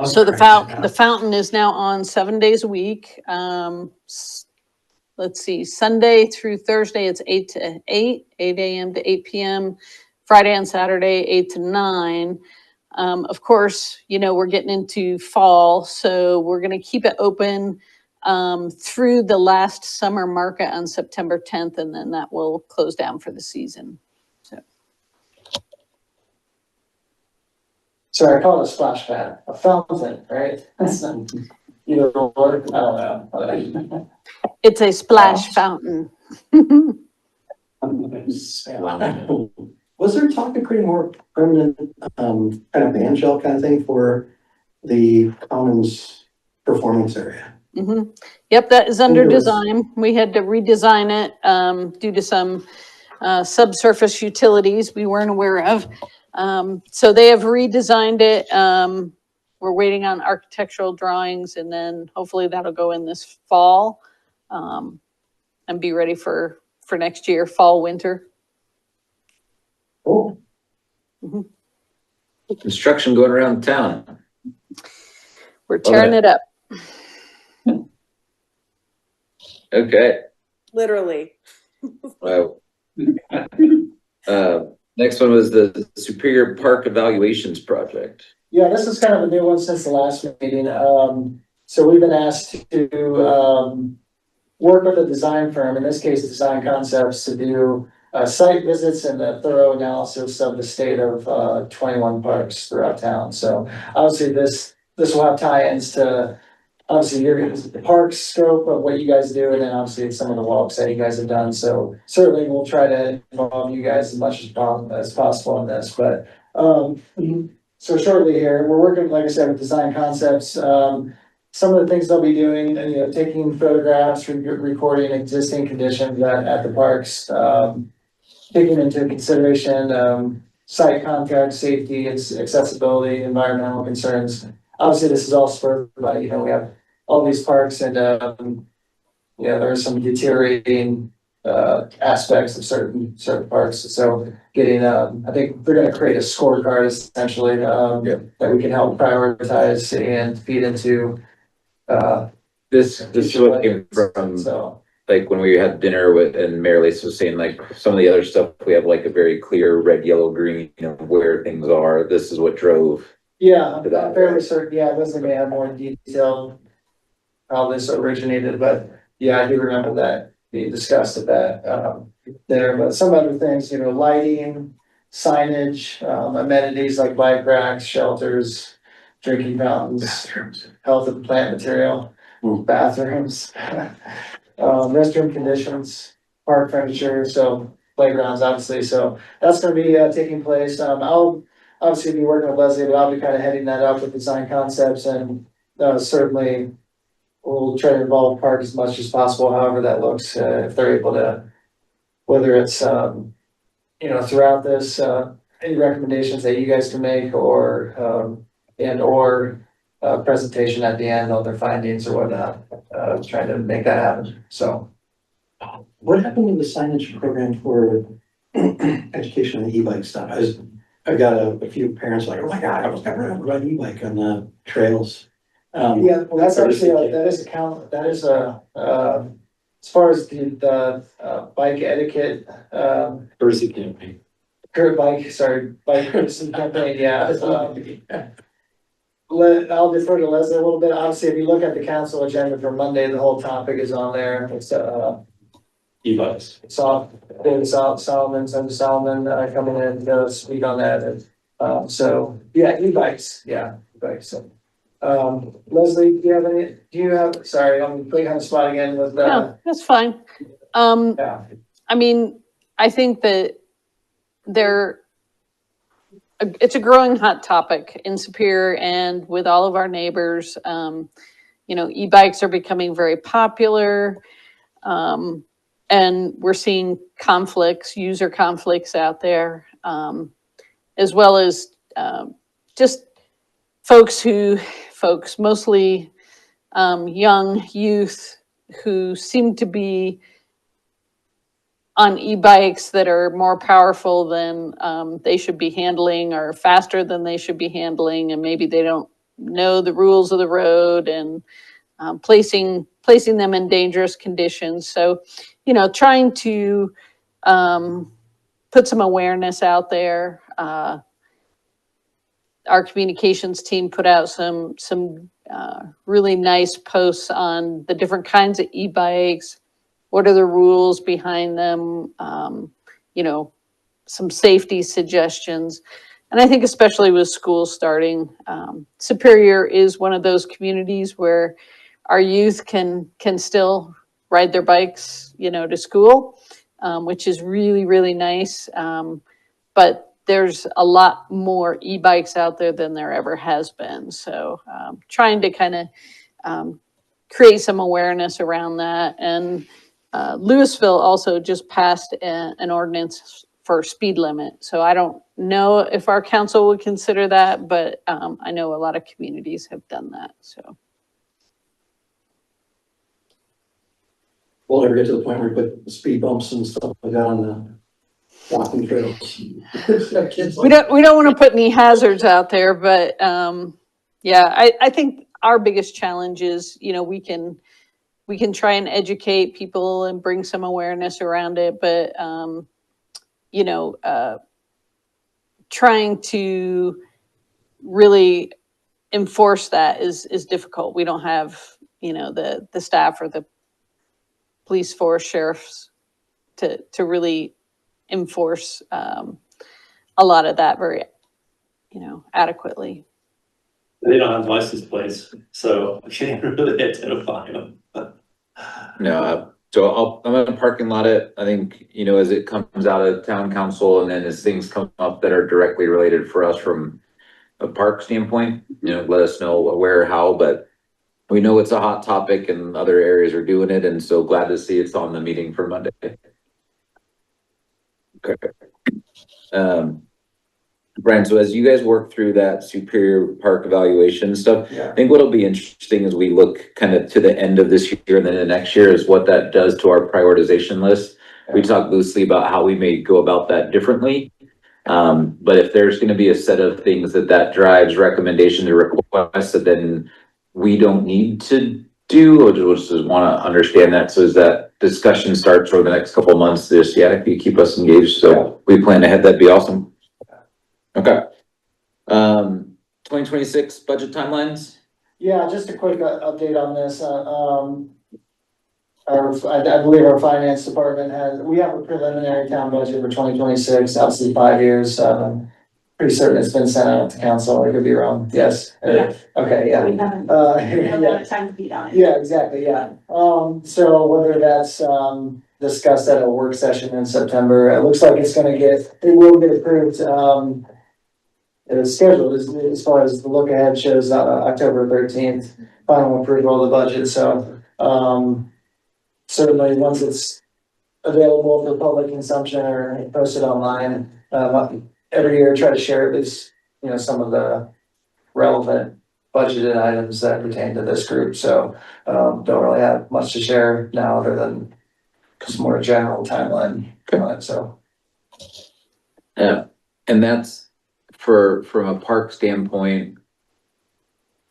So the fountain is now on 7 days a week. Let's see, Sunday through Thursday, it's 8 to 8 a.m. to 8 p.m. Friday and Saturday, 8 to 9. Of course, you know, we're getting into fall, so we're going to keep it open through the last summer market on September 10th, and then that will close down for the season. Sorry, I call it a splash pad, a fountain, right? That's not either or, I don't know. It's a splash fountain. Was there talk of creating more permanent, kind of band shell kind of thing for the Commons performance area? Mm-hmm. Yep, that is under There was- design. We had to redesign it due to some subsurface utilities we weren't aware of. So they have redesigned it. We're waiting on architectural drawings, and then hopefully that'll go in this fall and be ready for next year, fall, winter. Cool. Construction going around town. We're tearing it up. Okay, Literally. wow. Next one was the Superior Park Evaluations Project. Yeah, this is kind of a new one since the last meeting. So we've been asked to, work with a design firm, in this case, Design Concepts, to do, site visits and a thorough analysis of the state of, 21 parks throughout town. So obviously this will have tie-ins to, obviously the park scope of what you guys do, and then obviously some of the walks that you guys have done. So certainly we'll try to involve you guys as much as possible in this, but, so shortly here, we're working, like I said, with Design Concepts. Some of the things they'll be doing, taking photographs, recording existing conditions at the parks, taking into consideration, site contact, safety, accessibility, environmental concerns. Obviously, this is all spurred by, we have all these parks and, there are some deteriorating, aspects of certain parks. So getting, I think they're gonna create a scorecard essentially, that we can help prioritize and feed into, This is what came from, so. like, when we had dinner with, and Mary Lisa was saying, like, some of the other stuff, we have like a very clear red, yellow, green, where things are. This is what drove. Yeah, I'm fairly certain, yeah, Leslie may have more detail how this originated, but yeah, I do remember that being discussed at that, there, but some other things, lighting, signage, amenities like bike racks, shelters, drinking fountains, health of plant material, bathrooms, restroom conditions, park furniture, so playgrounds, obviously, so that's gonna be, taking place. I'll obviously be working with Leslie, but I'll be kind of heading that up with Design Concepts, and, certainly we'll try to involve park as much as possible, however that looks, if they're able to, whether it's, throughout this, any recommendations that you guys can make, or, and/or presentation at the end on their findings or whatnot, trying to make that happen, so. What happened with the signage program for education on the e-bike stuff? I've got a few parents like, oh my God, I was gonna ride an e-bike on the trails. Yeah, well, that's actually, that is a, as far as the bike etiquette, Courtesy campaign. bike courtesy campaign, yeah. I'll defer to Leslie a little bit. Obviously, if you look at the council agenda for Monday, the whole topic is on there. It's, E-bikes. David Solomon, Senator Solomon, coming in to speak on that, and, so, yeah, e-bikes, e-bikes, so. Leslie, do you have, sorry, I'm putting you on the spot again with, No, that's fine. yeah. I mean, I think that it's a growing hot topic in Superior and with all of our neighbors. E-bikes are becoming very popular. And we're seeing user conflicts out there, as well as just folks, mostly young youth who seem to be on e-bikes that are more powerful than they should be handling, or faster than they should be handling, and maybe they don't know the rules of the road, and placing them in dangerous conditions. So, trying to put some awareness out there. Our communications team put out some really nice posts on the different kinds of e-bikes. What are the rules behind them? Some safety suggestions. And I think especially with school starting, Superior is one of those communities where our youth can still ride their bikes, to school, which is really, really nice. But there's a lot more e-bikes out there than there ever has been. So trying to kind of create some awareness around that. And Louisville also just passed an ordinance for speed limit. So I don't know if our council would consider that, but I know a lot of communities have done that, so. We'll ever get to the point where we put speed bumps and stuff like that on walking trails. Kids We don't want to put any hazards out there, but, yeah, I think our biggest challenge is, you know, we can try and educate people and bring some awareness around it, but, you know, trying to really enforce that is difficult. We don't have, you know, the staff or the police force, sheriffs to really enforce, a lot of that very, you know, adequately. They don't have license plates, so I can't really identify them. No, so I'm gonna parking lot it, I think, you know, as it comes out of town council and then as things come up that are directly related for us from a park standpoint, you know, let us know where, how, but we know it's a hot topic and other areas are doing it, and so glad to see it's on the meeting for Monday. Okay. Brian, so as you guys work through that Superior Park evaluation stuff, Yeah. I think what'll be interesting as we look kind of to the end of this year and then the next year is what that does to our prioritization list. We talked loosely about how we may go about that differently. But if there's gonna be a set of things that drives recommendations or requests that then we don't need to do, or just wanna understand that, so as that discussion starts over the next couple of months, if you keep us engaged, so we plan ahead, that'd be awesome. Okay. 2026 budget timelines? Yeah, just a quick update on this, I believe our finance department we have a preliminary town budget for 2026, obviously 5 years, pretty certain it's been sent out to council, I could be wrong, yes? Yeah. Okay, yeah. We haven't, we have a Yeah. lot of time to beat on it. Yeah, exactly, yeah. So whether that's, discussed at a work session in September, it looks like it will get approved, it's scheduled as far as the look ahead shows, October 13th, final approval of the budget, so, certainly once it's available for public consumption or posted online, every year try to share at least, you know, some of the relevant budgeted items that pertain to this group, so, don't really have much to share now other than just more general timeline on it, so. Yeah, and that's from a park standpoint,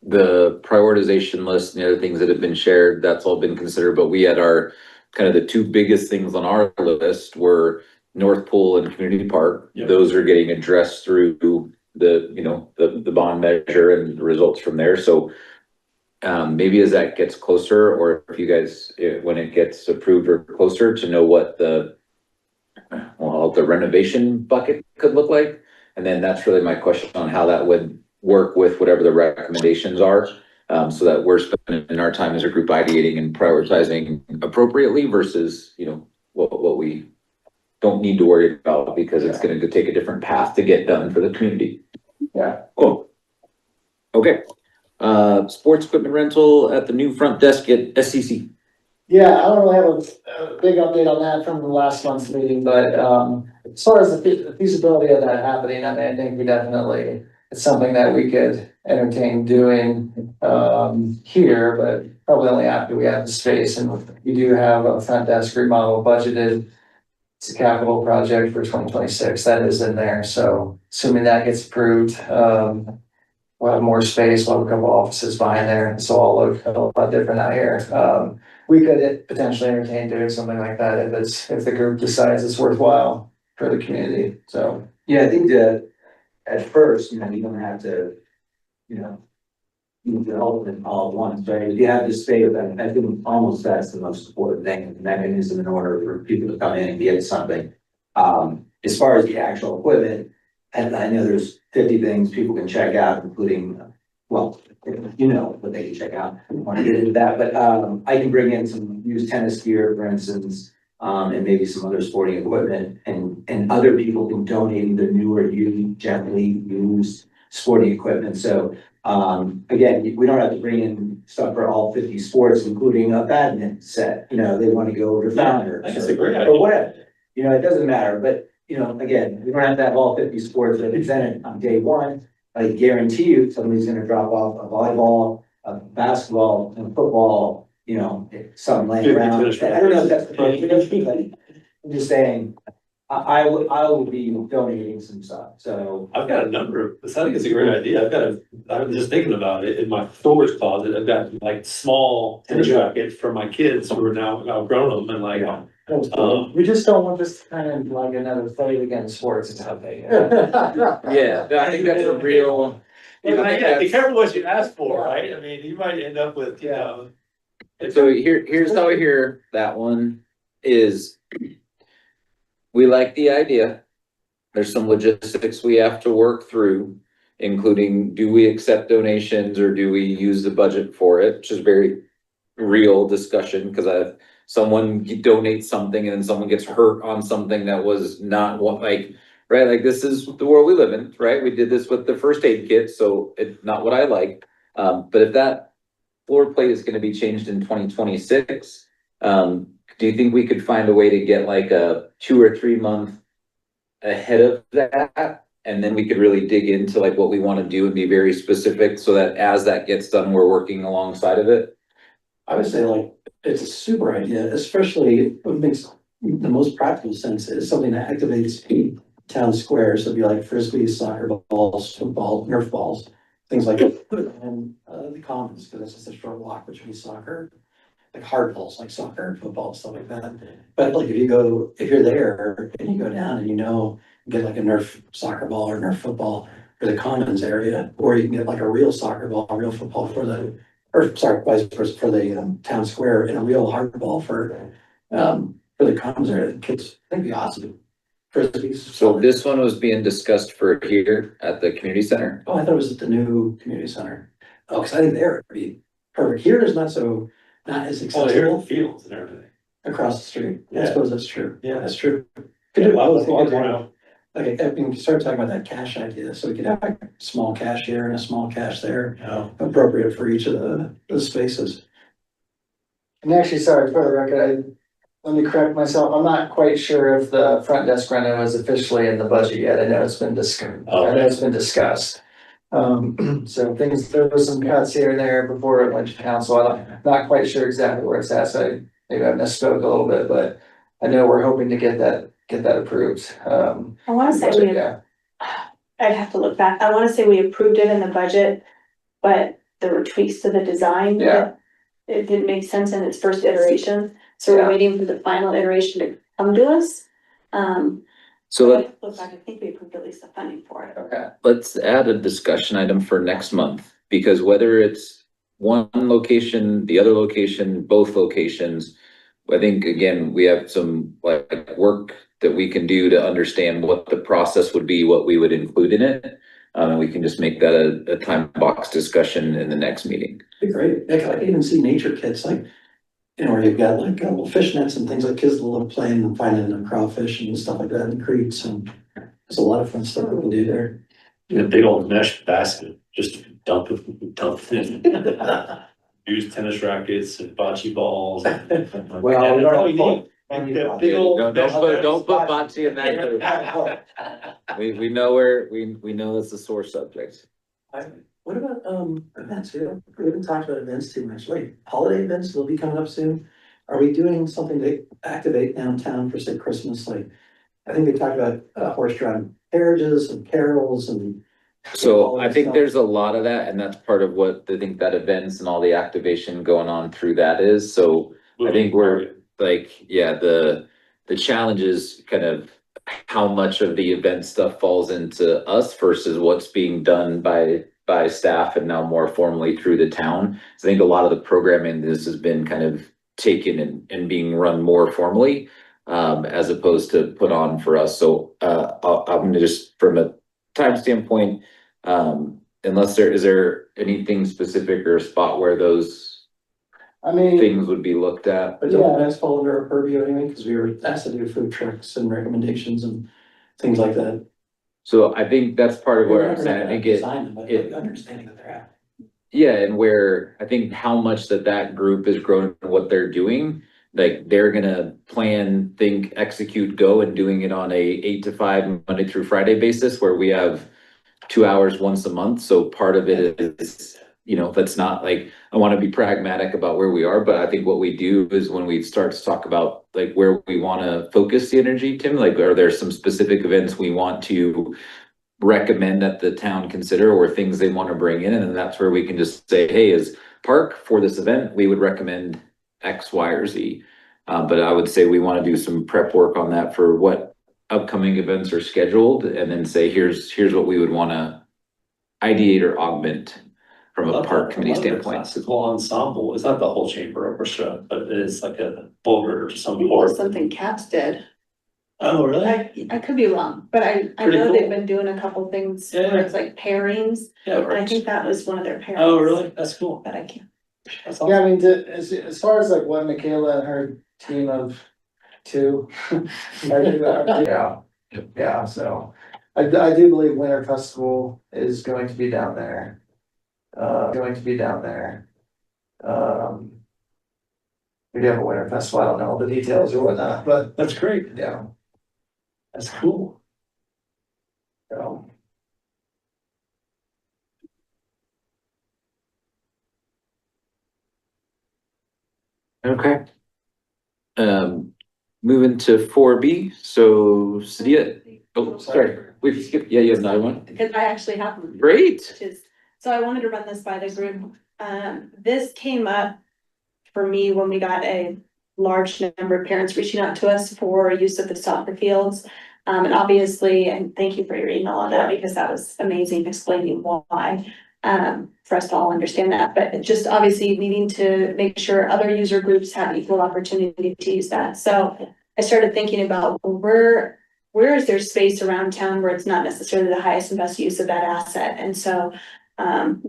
the prioritization list and the other things that have been shared, that's all been considered, but we had our kind of the two biggest things on our list were North Pool and Community Park. Yep. Those are getting addressed through the, you know, the bond measure and the results from there, so maybe as that gets closer, or if you guys, when it gets approved or closer, to know what the renovation bucket could look like. And then that's really my question on how that would work with whatever the recommendations are. So that we're spending our time as a group ideating and prioritizing appropriately versus, you know, what we don't need to worry about because it's gonna take a different path to get done for the community. Yeah. Cool. Okay. Sports equipment rental at the new front desk at SCC. Yeah, I don't really have a big update on that from the last month's meeting, but, as far as the feasibility of that happening, I mean, I think it's something that we could entertain doing, here, but probably only after we have the space, and we do have a front desk remodel budgeted. It's a capital project for 2026, that is in there, so assuming that gets approved, we'll have more space, we'll have a couple offices behind there, so all look a lot different out here. We could potentially entertain doing something like that if the group decides it's worthwhile for the community, so. Yeah, I think that at first, you know, you don't have to, you know, you can all of them all at once, right? If you have this space, I think almost that's the most important thing, the mechanism in order for people to come in and get something. As far as the actual equipment, and I know there's 50 things people can check out, including, well, you know what they can check out. I don't want to get into that, but I can bring in some used tennis gear, for instance, and maybe some other sporting equipment, and other people can donate either new or gently used sporting equipment. So again, we don't have to bring in stuff for all 50 sports, including a badminton set. You know, they want to go over to Founders That's a great idea. or whatever. You know, it doesn't matter, but you know, again, we don't have to have all 50 sports represented on day one. I guarantee you, somebody's gonna drop off a volleyball, a basketball, and football, you know, something laying around. I don't know if that's the perfect, but I'm just saying, I will be donating some stuff, so. I've got a number of, I think it's a great idea. I'm just thinking about it in my storage closet. I've got like small tennis rackets for my kids who are now outgrown them and like, We just don't want this to kind of like another fight against sports and stuff. Yeah, I think that's a real. yeah, be careful what you ask for, right? I mean, you might end up with, you know. So here's how I hear that one is. We like the idea. There's some logistics we have to work through, including do we accept donations or do we use the budget for it, which is very real discussion, because someone donates something and then someone gets hurt on something that was not what, like, right, like this is the world we live in, right? We did this with the first aid kit, so it's not what I like. But if that floor plate is gonna be changed in 2026, do you think we could find a way to get like a 2 or 3 month ahead of that? And then we could really dig into like what we want to do and be very specific so that as that gets done, we're working alongside of it. I would say like, it's a super idea, especially what makes the most practical sense is something that activates town squares. So it'd be like frisbees, soccer balls, football, Nerf balls, things like that. And the commons, because it's just a short walk between soccer, like hard balls, like soccer and football, stuff like that. But like if you're there and you go down and get like a Nerf soccer ball or Nerf football for the commons area, or you can get like a real soccer ball, a real football vice versa for the town square, and a real hard ball for the commons area. The kids, I think it'd be awesome. Frisbees. So this one was being discussed for here at the community center. Oh, I thought it was at the new community center. Oh, because I think there would be perfect. Here is not as Oh, they're in accessible fields and everything. across the street. I Yeah. suppose that's true. Yeah. That's true. Yeah, Could do well, both. well, You could well, have- Like, I mean, start talking about that cash idea, so we could have a small cash here and a small cash there, yeah. appropriate for each of the spaces. And actually, sorry, for the record, let me correct myself, I'm not quite sure if the front desk reno is officially in the budget yet, I know it's been discussed. So there was some cuts here and there before it went to council, I'm not quite sure exactly where it's at, so maybe I misspoke a little bit, but I know we're hoping to get that approved, I wanna say budget, we, yeah. I'd have to look back, I wanna say we approved it in the budget, but there were tweaks to the design. Yeah. that It didn't make sense in its first iteration, so we're Yeah. waiting for the final iteration to come to us. So I'd have to look back, I think we approved at least the funding for it. Okay, let's add a discussion item for next month, because whether it's one location, the other location, both locations, I think, again, we have some like work that we can do to understand what the process would be, what we would include in it. And we can just make that a time box discussion in the next meeting. Be great. Heck, I can even see nature kits, like, where you've got like little fish nets and things like kids love playing and finding the crawfish and stuff like that in the creeks, and there's a lot of fun stuff we can do there. A big old mesh basket, just dump it in. Use tennis rackets and bocce balls. Well, we don't don't need. Big old Don't put bocce in that. We know it's a sore subject. What about events? We haven't talked about events too much. Like holiday events will be coming up soon. Are we doing something to activate downtown for say Christmas? Like, I think we talked about horse-drawn carriages and carols and. So I think there's a lot of that, and that's part of what I think that events and all the activation going on through that is. So I think we're like, yeah, the challenge is kind of how much of the event stuff falls into us versus what's being done by staff and now more formally through the town. So I think a lot of the programming, this has been kind of taken and being run more formally, as opposed to put on for us. So, I'm gonna just, from a time standpoint, unless is there anything specific or a spot where those I mean, things would be looked at? But don't that's fall under our purview anyway, because we were asked to do food trucks and recommendations and things like that. So I think that's part of where I'm saying, I think Design them, but understanding that they're happening. yeah, and where I think how much that group has grown in what they're doing, like they're gonna plan, think, execute, go, and doing it on a 8 to 5 Monday through Friday basis where we have 2 hours once a month. So part of it is let's not like, I wanna be pragmatic about where we are, but I think what we do is when we start to talk about like where we wanna focus the energy, Tim, like, are there some specific events we want to recommend that the town consider or things they wanna bring in, and then that's where we can just say, hey, as park for this event, we would recommend X, Y, or Z. But I would say we wanna do some prep work on that for what upcoming events are scheduled, and then say, here's what we would wanna ideate or augment from a park committee standpoint. Classical ensemble, it's not the whole chamber orchestra, but it is like a boulder or some It sort. was something Cats did. Oh, really? I could be wrong, but I Pretty know they've cool. been doing a couple things Yeah. where it's like pairings. Yeah, And I think that was one of their pairings. oh, really? That's cool. But I can't. That's Yeah, awesome. I mean, as far as like what Michaela and her team of two. Yeah, yeah, so I do believe Winter Festival is going to be down there. We do have a Winter Festival, I don't know all the details or whatnot, but That's great. yeah, That's cool. so. Okay. Moving to 4B, so Sadia, oh, sorry, we skipped, yeah, you have another one? Because I actually have one. Great. Which is, so I wanted to run this by the group. This came up for me when we got a large number of parents reaching out to us for use of the soccer fields. And obviously, and thank you for your email on that, because that was amazing explaining why. For us to all understand that, but just obviously needing to make sure other user groups have equal opportunity to use that. So I started thinking about where is there space around town where it's not necessarily the highest and best use of that asset? And so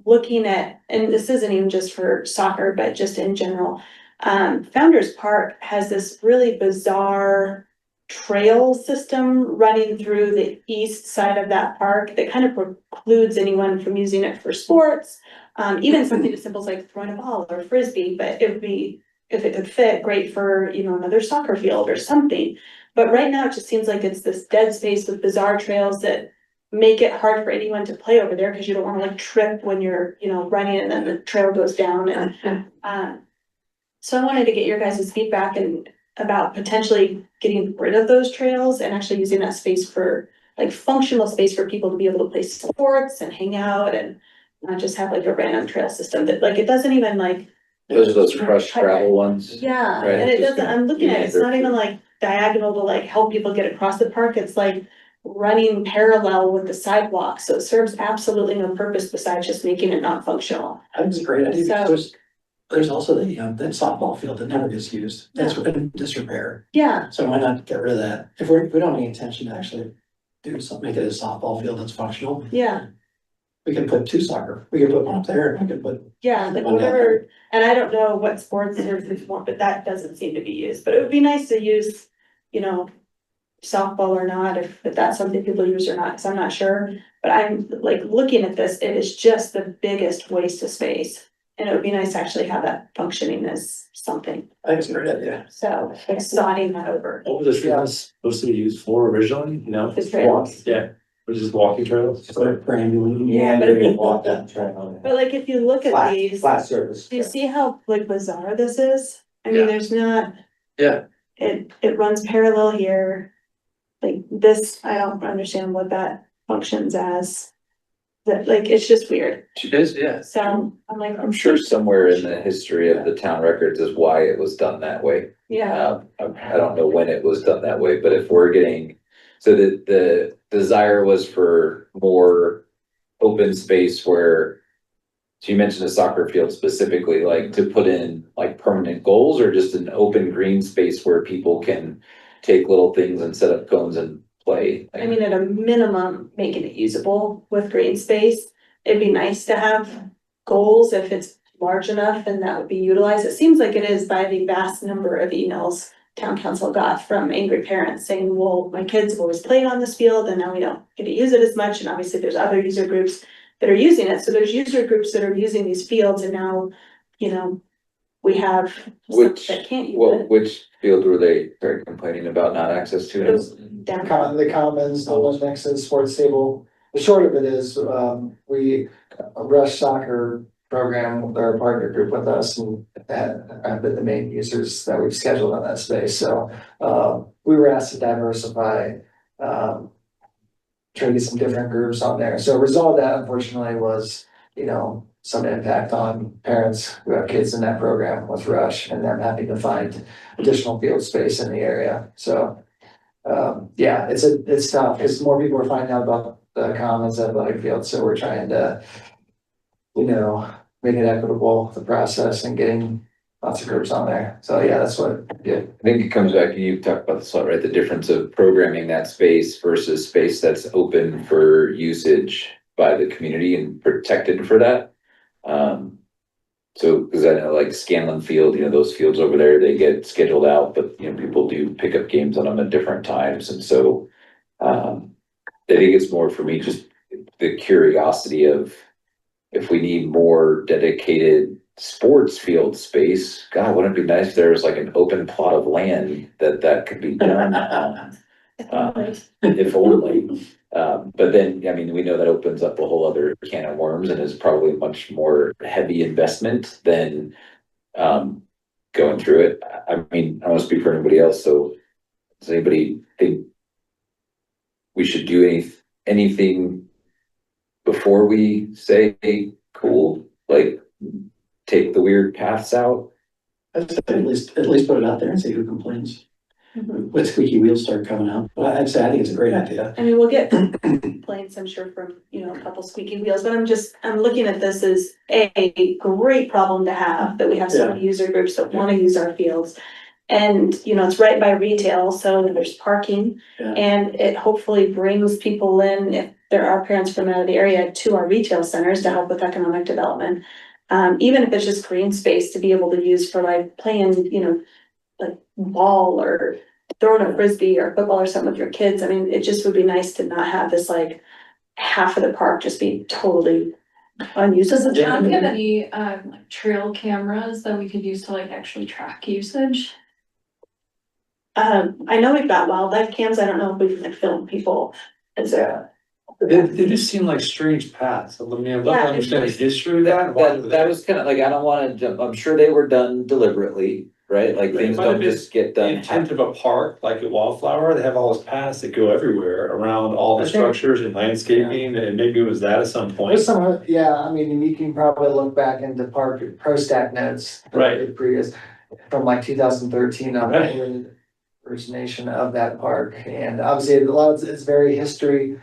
looking at, and this isn't even just for soccer, but just in general, Founders Park has this really bizarre trail system running through the east side of that park that kind of precludes anyone from using it for sports. Even something as simple as like throwing a ball or frisbee, but it would be, if it could fit, great for, another soccer field or something. But right now, it just seems like it's this dead space with bizarre trails that make it hard for anyone to play over there, because you don't wanna like trip when you're, running and then the trail goes down and, so I wanted to get your guys' feedback and about potentially getting rid of those trails and actually using that space for like functional space for people to be able to play sports and hang out and not just have like a random trail system that like, it doesn't even like. Those are those crushed gravel ones. Yeah, Right, and it just doesn't, I'm looking at it, it's not even meander. like diagonal to like help people get across the park, it's like running parallel with the sidewalk, so it serves absolutely no purpose besides just making it not functional. I think it's a great idea. So- There's also the, that softball field that never gets used. That's in disrepair. Yeah, So why not get rid of that? If we don't have any intention to actually do something, make it a softball field that's functional, yeah. we can put two soccer. We can put one up there and we can put. Yeah, like whatever, and I don't know what sports there's more, but that doesn't seem to be used, but it would be nice to use, softball or not, if that's something people use or not, because I'm not sure. But I'm like looking at this, it is just the biggest waste of space. And it would be nice to actually have that functioning as something, I think it's a great idea. so like starting that over. What was this trail supposed to be used for originally, The trails. Yeah, or just walking trails? Just like perambulating. Yeah, but you if can you- walk that trail. But like, if you look at these, Flat surface. do you see how like bizarre this is? I mean, Yeah. there's not. Yeah. It runs parallel here. Like this, I don't understand what that functions as. That, like, it's just weird, She does, yeah. so I'm like. I'm sure somewhere in the history of the town records is why it was done that way. Yeah, I don't know when it was done that way, but if we're getting, so the desire was for more open space where. So you mentioned a soccer field specifically, like to put in like permanent goals or just an open green space where people can take little things and set up cones and play. I mean, at a minimum, making it usable with green space. It'd be nice to have goals if it's large enough and that would be utilized. It seems like it is by the vast number of emails town council got from angry parents saying, well, my kids have always played on this field and now we don't get to use it as much. And obviously there's other user groups that are using it. So there's user groups that are using these fields and now, we have some Which, that can't use well, it. which field were they very complaining about not access to? Those down. The commons, the one next to the sports table. The short of it is, we, Rush Soccer program, their partner group with us and have been the main users that we've scheduled on that space. So, we were asked to diversify, try to get some different groups on there. So result of that unfortunately was, some impact on parents who have kids in that program with Rush and them having to find additional field space in the area. So, yeah, it's tough because more people are finding out about the commons athletic field. So we're trying to, make it equitable, the process and getting lots of groups on there. So yeah, that's what, yeah. I think it comes back, and you talked about this a lot, right? The difference of programming that space versus space that's open for usage by the community and protected for that. So, because I know like Scanlon Field, those fields over there, they get scheduled out, but people do pick up games on them at different times. And so I think it's more for me just the curiosity of if we need more dedicated sports field space, God, wouldn't it be nice if there was like an open plot of land that could be done on? If only. But then, we know that opens up a whole other can of worms and is probably much more heavy investment than going through it. I don't want to speak for anybody else. So does anybody think we should do anything before we say, hey, cool, like take the weird paths out? I'd say at least put it out there and see who complains. When squeaky wheels start coming out. But I think it's a great idea. I mean, we'll get complaints, I'm sure, from, a couple squeaky wheels, but I'm looking at this as a great problem to have, that we have so many user groups that wanna use our fields. And, it's right by retail, so there's parking, and it hopefully brings people in, if there are parents from out of the area, to our retail centers to help with economic development. Even if it's just green space to be able to use for like playing, like ball or throwing a frisbee or football or something with your kids. I mean, it just would be nice to not have this like half of the park just be totally unused. Does the town have any like trail cameras that we could use to like actually track usage? I know we've got wildlife cams. I don't know if we can like film people. Is there? They just seem like strange paths. I'd love to understand the history of that. That was kind of like, I don't want to jump, I'm sure they were done deliberately, right? Like things don't just get The done. intent of a park, like at Wildflower, they have all those paths that go everywhere around all the structures and landscaping, and maybe it was that at some point. There's some, and you can probably look back into park pro stack notes. Right. Previous, from like 2013 on Right. the origination of that park. And obviously a lot of it's very history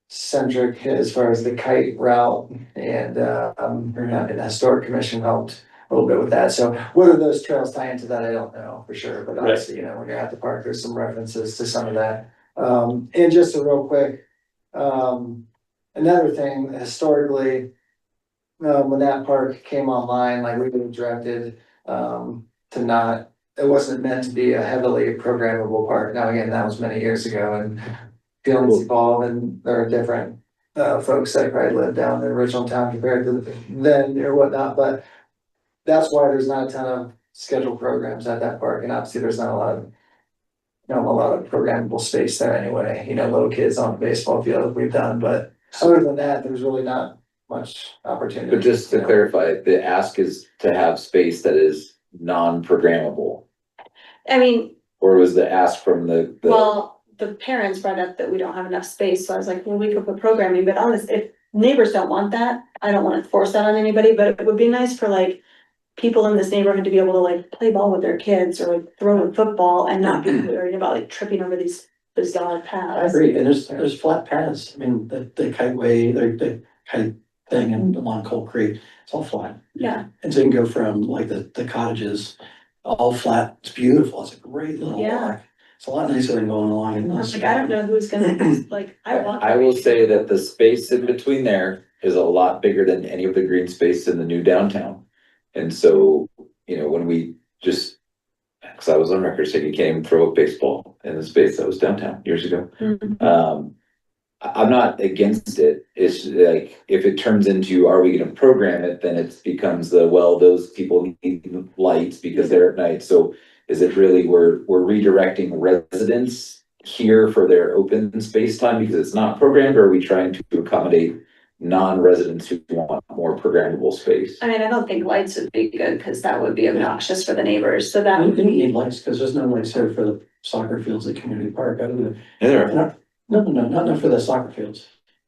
centric as far as the kite route and the historic commission helped a little bit with that. So whether those trails tie into that, I don't know for sure, but obviously, when you're at the park, there's some references to some of that. And just a real quick, another thing, historically, when that park came online, like we were directed, it wasn't meant to be a heavily programmable park. Now, again, that was many years ago and feelings evolve and there are different folks that probably lived down in the original town compared to then or whatnot, but that's why there's not a ton of scheduled programs at that park, and obviously there's not a lot of programmable space there anyway, little kids on the baseball field we've done, but other than that, there's really not much opportunity. But just to clarify, the ask is to have space that is non-programmable, I mean, or was the ask from the? well, the parents brought up that we don't have enough space, so I was like, well, we could put programming, but honest, if neighbors don't want that, I don't wanna force that on anybody, but it would be nice for like people in this neighborhood to be able to like play ball with their kids or like throw a football and not be worried about like tripping over these bizarre paths. I agree, and there's flat paths. I mean, the kiteway, the kite thing along Coal Creek, it's all flat. Yeah. And so you can go from like the cottages, all flat, it's beautiful, it's a great little walk. It's a lot nicer than going along. I was like, I don't know who's gonna, like, I will say that the space in between there is a lot bigger than any of the green space in the new downtown. And so, when we just, cause I was on record saying you can't even throw a baseball in the space that was downtown years ago. I'm not against it. It's like, if it turns into, are we gonna program it, then it becomes those people need lights because they're at night. So is it really, we're redirecting residents here for their open space time because it's not programmed, or are we trying to accommodate non-residents who want more programmable space. I mean, I don't think lights would be good, cause that would be obnoxious for the neighbors, so that We would didn't be. need lights, because there's no lights there for the soccer fields at Community Park. I don't know. Yeah, there are. No, not for the soccer fields,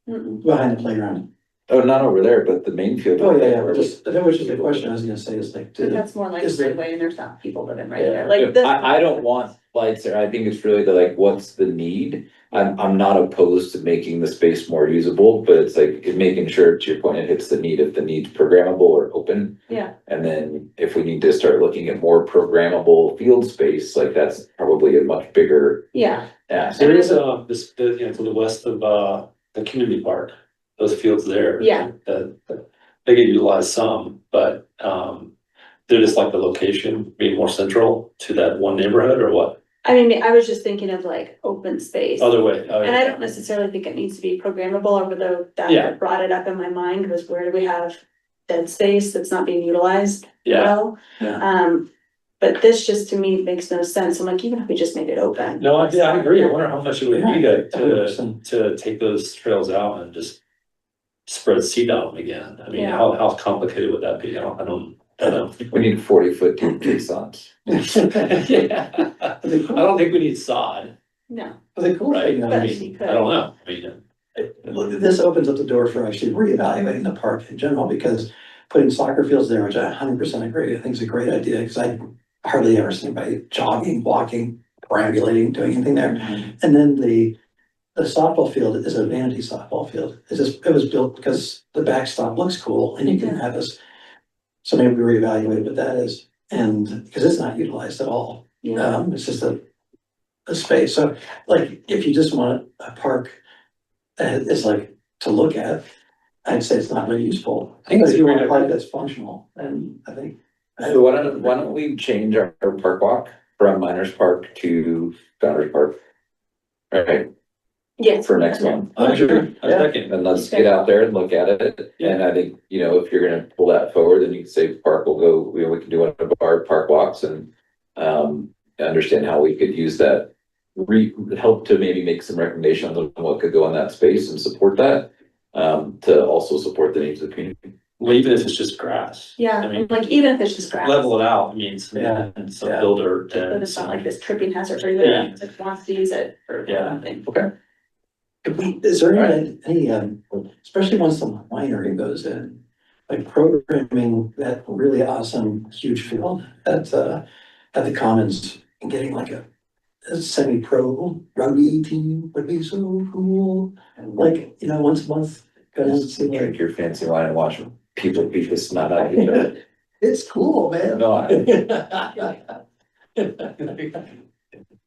Mm-mm. behind the playground. Oh, not over there, but the main field. Oh, yeah, that was just the question I was gonna say, is like, But that's more like is there- right way, and there's not people living right Yeah. there, like this. I don't want lights there. I think it's really the like, what's the need? I'm not opposed to making the space more usable, but it's like making sure, to your point, it hits the need, if the need's programmable or open. Yeah, And then if we need to start looking at more programmable field space, like that's probably a much bigger yeah, ask. There is to the west of, the community park, those fields there. Yeah. That they get utilized some, but, they're just like the location being more central to that one neighborhood or what? I mean, I was just thinking of like open space. Other way. Oh, And I yeah. don't necessarily think it needs to be programmable, although Yeah. that brought it up in my mind was where do we have dead space that's not being utilized Yeah, well? Yeah. But this just to me makes no sense. I'm like, even if we just made it open. no, I agree. I wonder how much it would be to 100%. take those trails out and just spread seed out again. I mean, Yeah. how complicated would that be? I don't know. We need 40-foot deep caissons. Yeah. I don't think we need sod, No, The cool right? thing I is, mean, I don't know. I mean, this opens up the door for actually reevaluating the park in general, because putting soccer fields there, which I 100% agree, I think is a great idea, because I hardly ever see anybody jogging, walking, perambulating, doing anything there. And then the softball field is a vanity softball field. It was built because the backstop looks cool and you can have this. So maybe we reevaluate what that is, and because it's not utilized at all. yeah, It's just a space. So like, if you just want a park that is like to look at, I'd say it's not very useful. I think But it's if you a want a great park that's functional, then I think. So why don't we change our park walk from Miners Park to Founders Park? All right, yes. for next one. I agree. I Yeah. second. And let's get out there and look at it. And I think, if you're gonna pull that forward, then you can say park will go, we can do one of our park walks and understand how we could use that. Help to maybe make some recommendations on what could go in that space and support that. To also support the needs of the community. Well, even if it's just grass. Yeah, I mean, like even if it's just grass. level it out, I mean, some, Yeah. and some Yeah. builder But and it's not some. like this tripping hazard or Yeah. anything, it wants to use it for Yeah. something. Is there any, especially once the winery goes in, like programming that really awesome huge field at the Commons and getting like a semi-pro rugby team would be so cool. Like, once a month, go down and see Drink like, your fancy wine and watch people beat the snot out of each other. it's cool, man. No,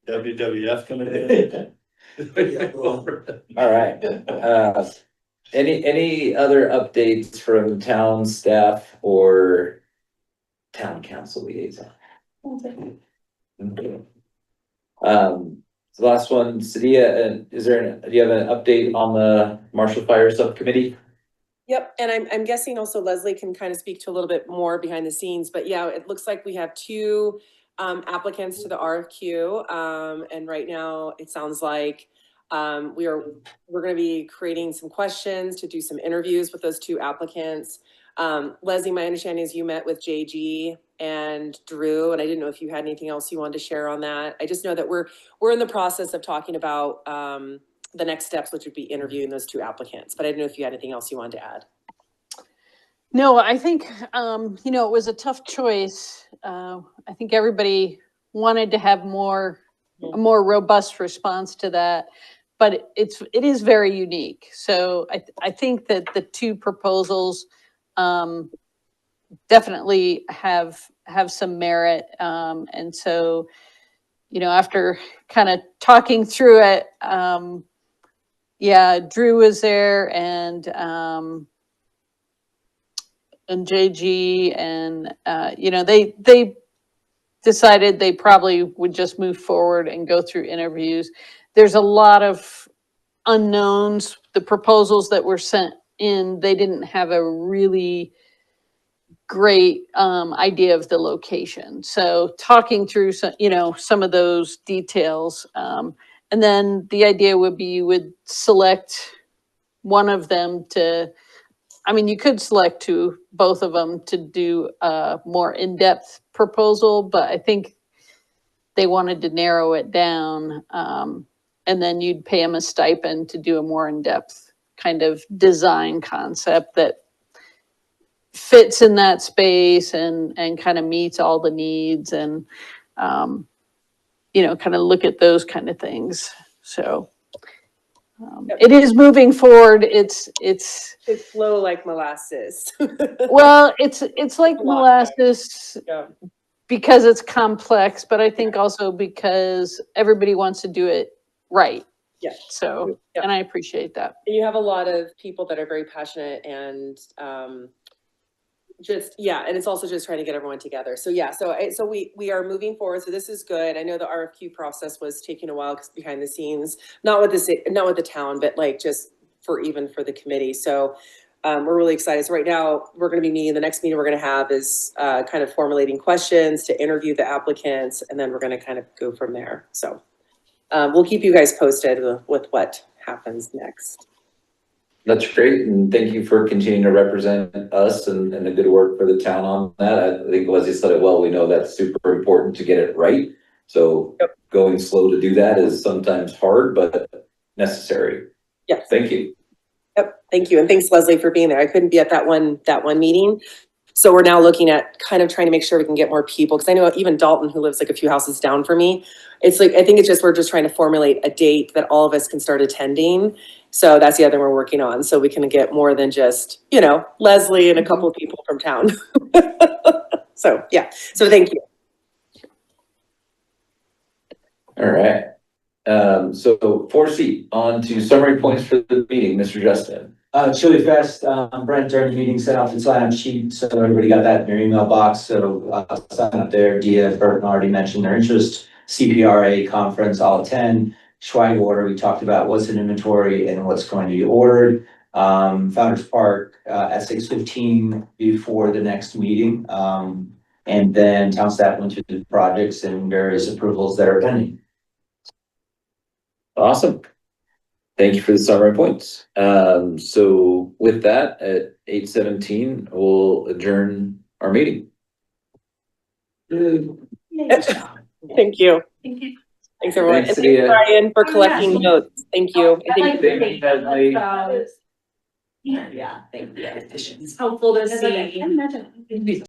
WWF coming in. all right. Any other updates from town staff or town council liaison? Okay. The last one, Sadia, do you have an update on the Marshall Fire Subcommittee? Yep, and I'm guessing also Leslie can kind of speak to a little bit more behind the scenes, but yeah, it looks like we have two applicants to the RFQ. And right now it sounds like we're gonna be creating some questions to do some interviews with those two applicants. Leslie, my understanding is you met with JG and Drew, and I didn't know if you had anything else you wanted to share on that. I just know that we're in the process of talking about the next steps, which would be interviewing those two applicants, but I didn't know if you had anything else you wanted to add. No, I think, it was a tough choice. I think everybody wanted to have a more robust response to that, but it is very unique. So I think that the two proposals definitely have some merit. And so, after kind of talking through it, Drew was there and JG and, they decided they probably would just move forward and go through interviews. There's a lot of unknowns. The proposals that were sent in, they didn't have a really great idea of the location. So talking through some of those details. And then the idea would be you would select one of them to I mean, you could select both of them to do a more in-depth proposal, but I think they wanted to narrow it down. And then you'd pay them a stipend to do a more in-depth kind of design concept that fits in that space and kind of meets all the needs and, kind of look at those kind of things. So it is moving forward. It's flow like molasses. well, it's like A lot. molasses Yeah. because it's complex, but I think also because everybody wants to do it right. Yeah. So, Yeah. and I appreciate that. And you have a lot of people that are very passionate and and it's also just trying to get everyone together. So yeah, so we are moving forward. So this is good. I know the RFQ process was taking a while because behind the scenes, not with the town, but like just for the committee. So we're really excited. So right now we're going to be meeting. The next meeting we're going to have is kind of formulating questions to interview the applicants, and then we're going to kind of go from there. So we'll keep you guys posted with what happens next. That's great, and thank you for continuing to represent us and the good work for the town on that. I think Leslie said it well. We know that's super important to get it right. So going slow to do that is sometimes hard, but necessary. Yes. Thank you. Yep. Thank you. And thanks, Leslie, for being there. I couldn't be at that one meeting. So we're now looking at kind of trying to make sure we can get more people. Cause I know even Dalton, who lives like a few houses down from me, it's like, I think it's just, we're just trying to formulate a date that all of us can start attending. So that's the other we're working on. So we can get more than just, Leslie and a couple of people from town. So yeah. So thank you. All right. So 4C, on to summary points for the meeting, Mr. Justin. Chili Fest, Brent during the meeting sent out the sign up sheet, so everybody got that in their email box, so sign up there. Dia, Burton already mentioned their interest. CPRA conference, I'll attend. Schweig order, we talked about what's in inventory and what's going to be ordered. Founders Park at 6:15 before the next meeting. And then town staff went through the projects and various approvals that are pending. Awesome. Thank you for the summary points. So with that, at 8:17, we'll adjourn our meeting. Thank you. Thank you. Thanks everyone. Thanks, And thanks, Dia. Brian, for collecting notes. Thank you. Thank you. Yeah, thank you. It's helpful to see.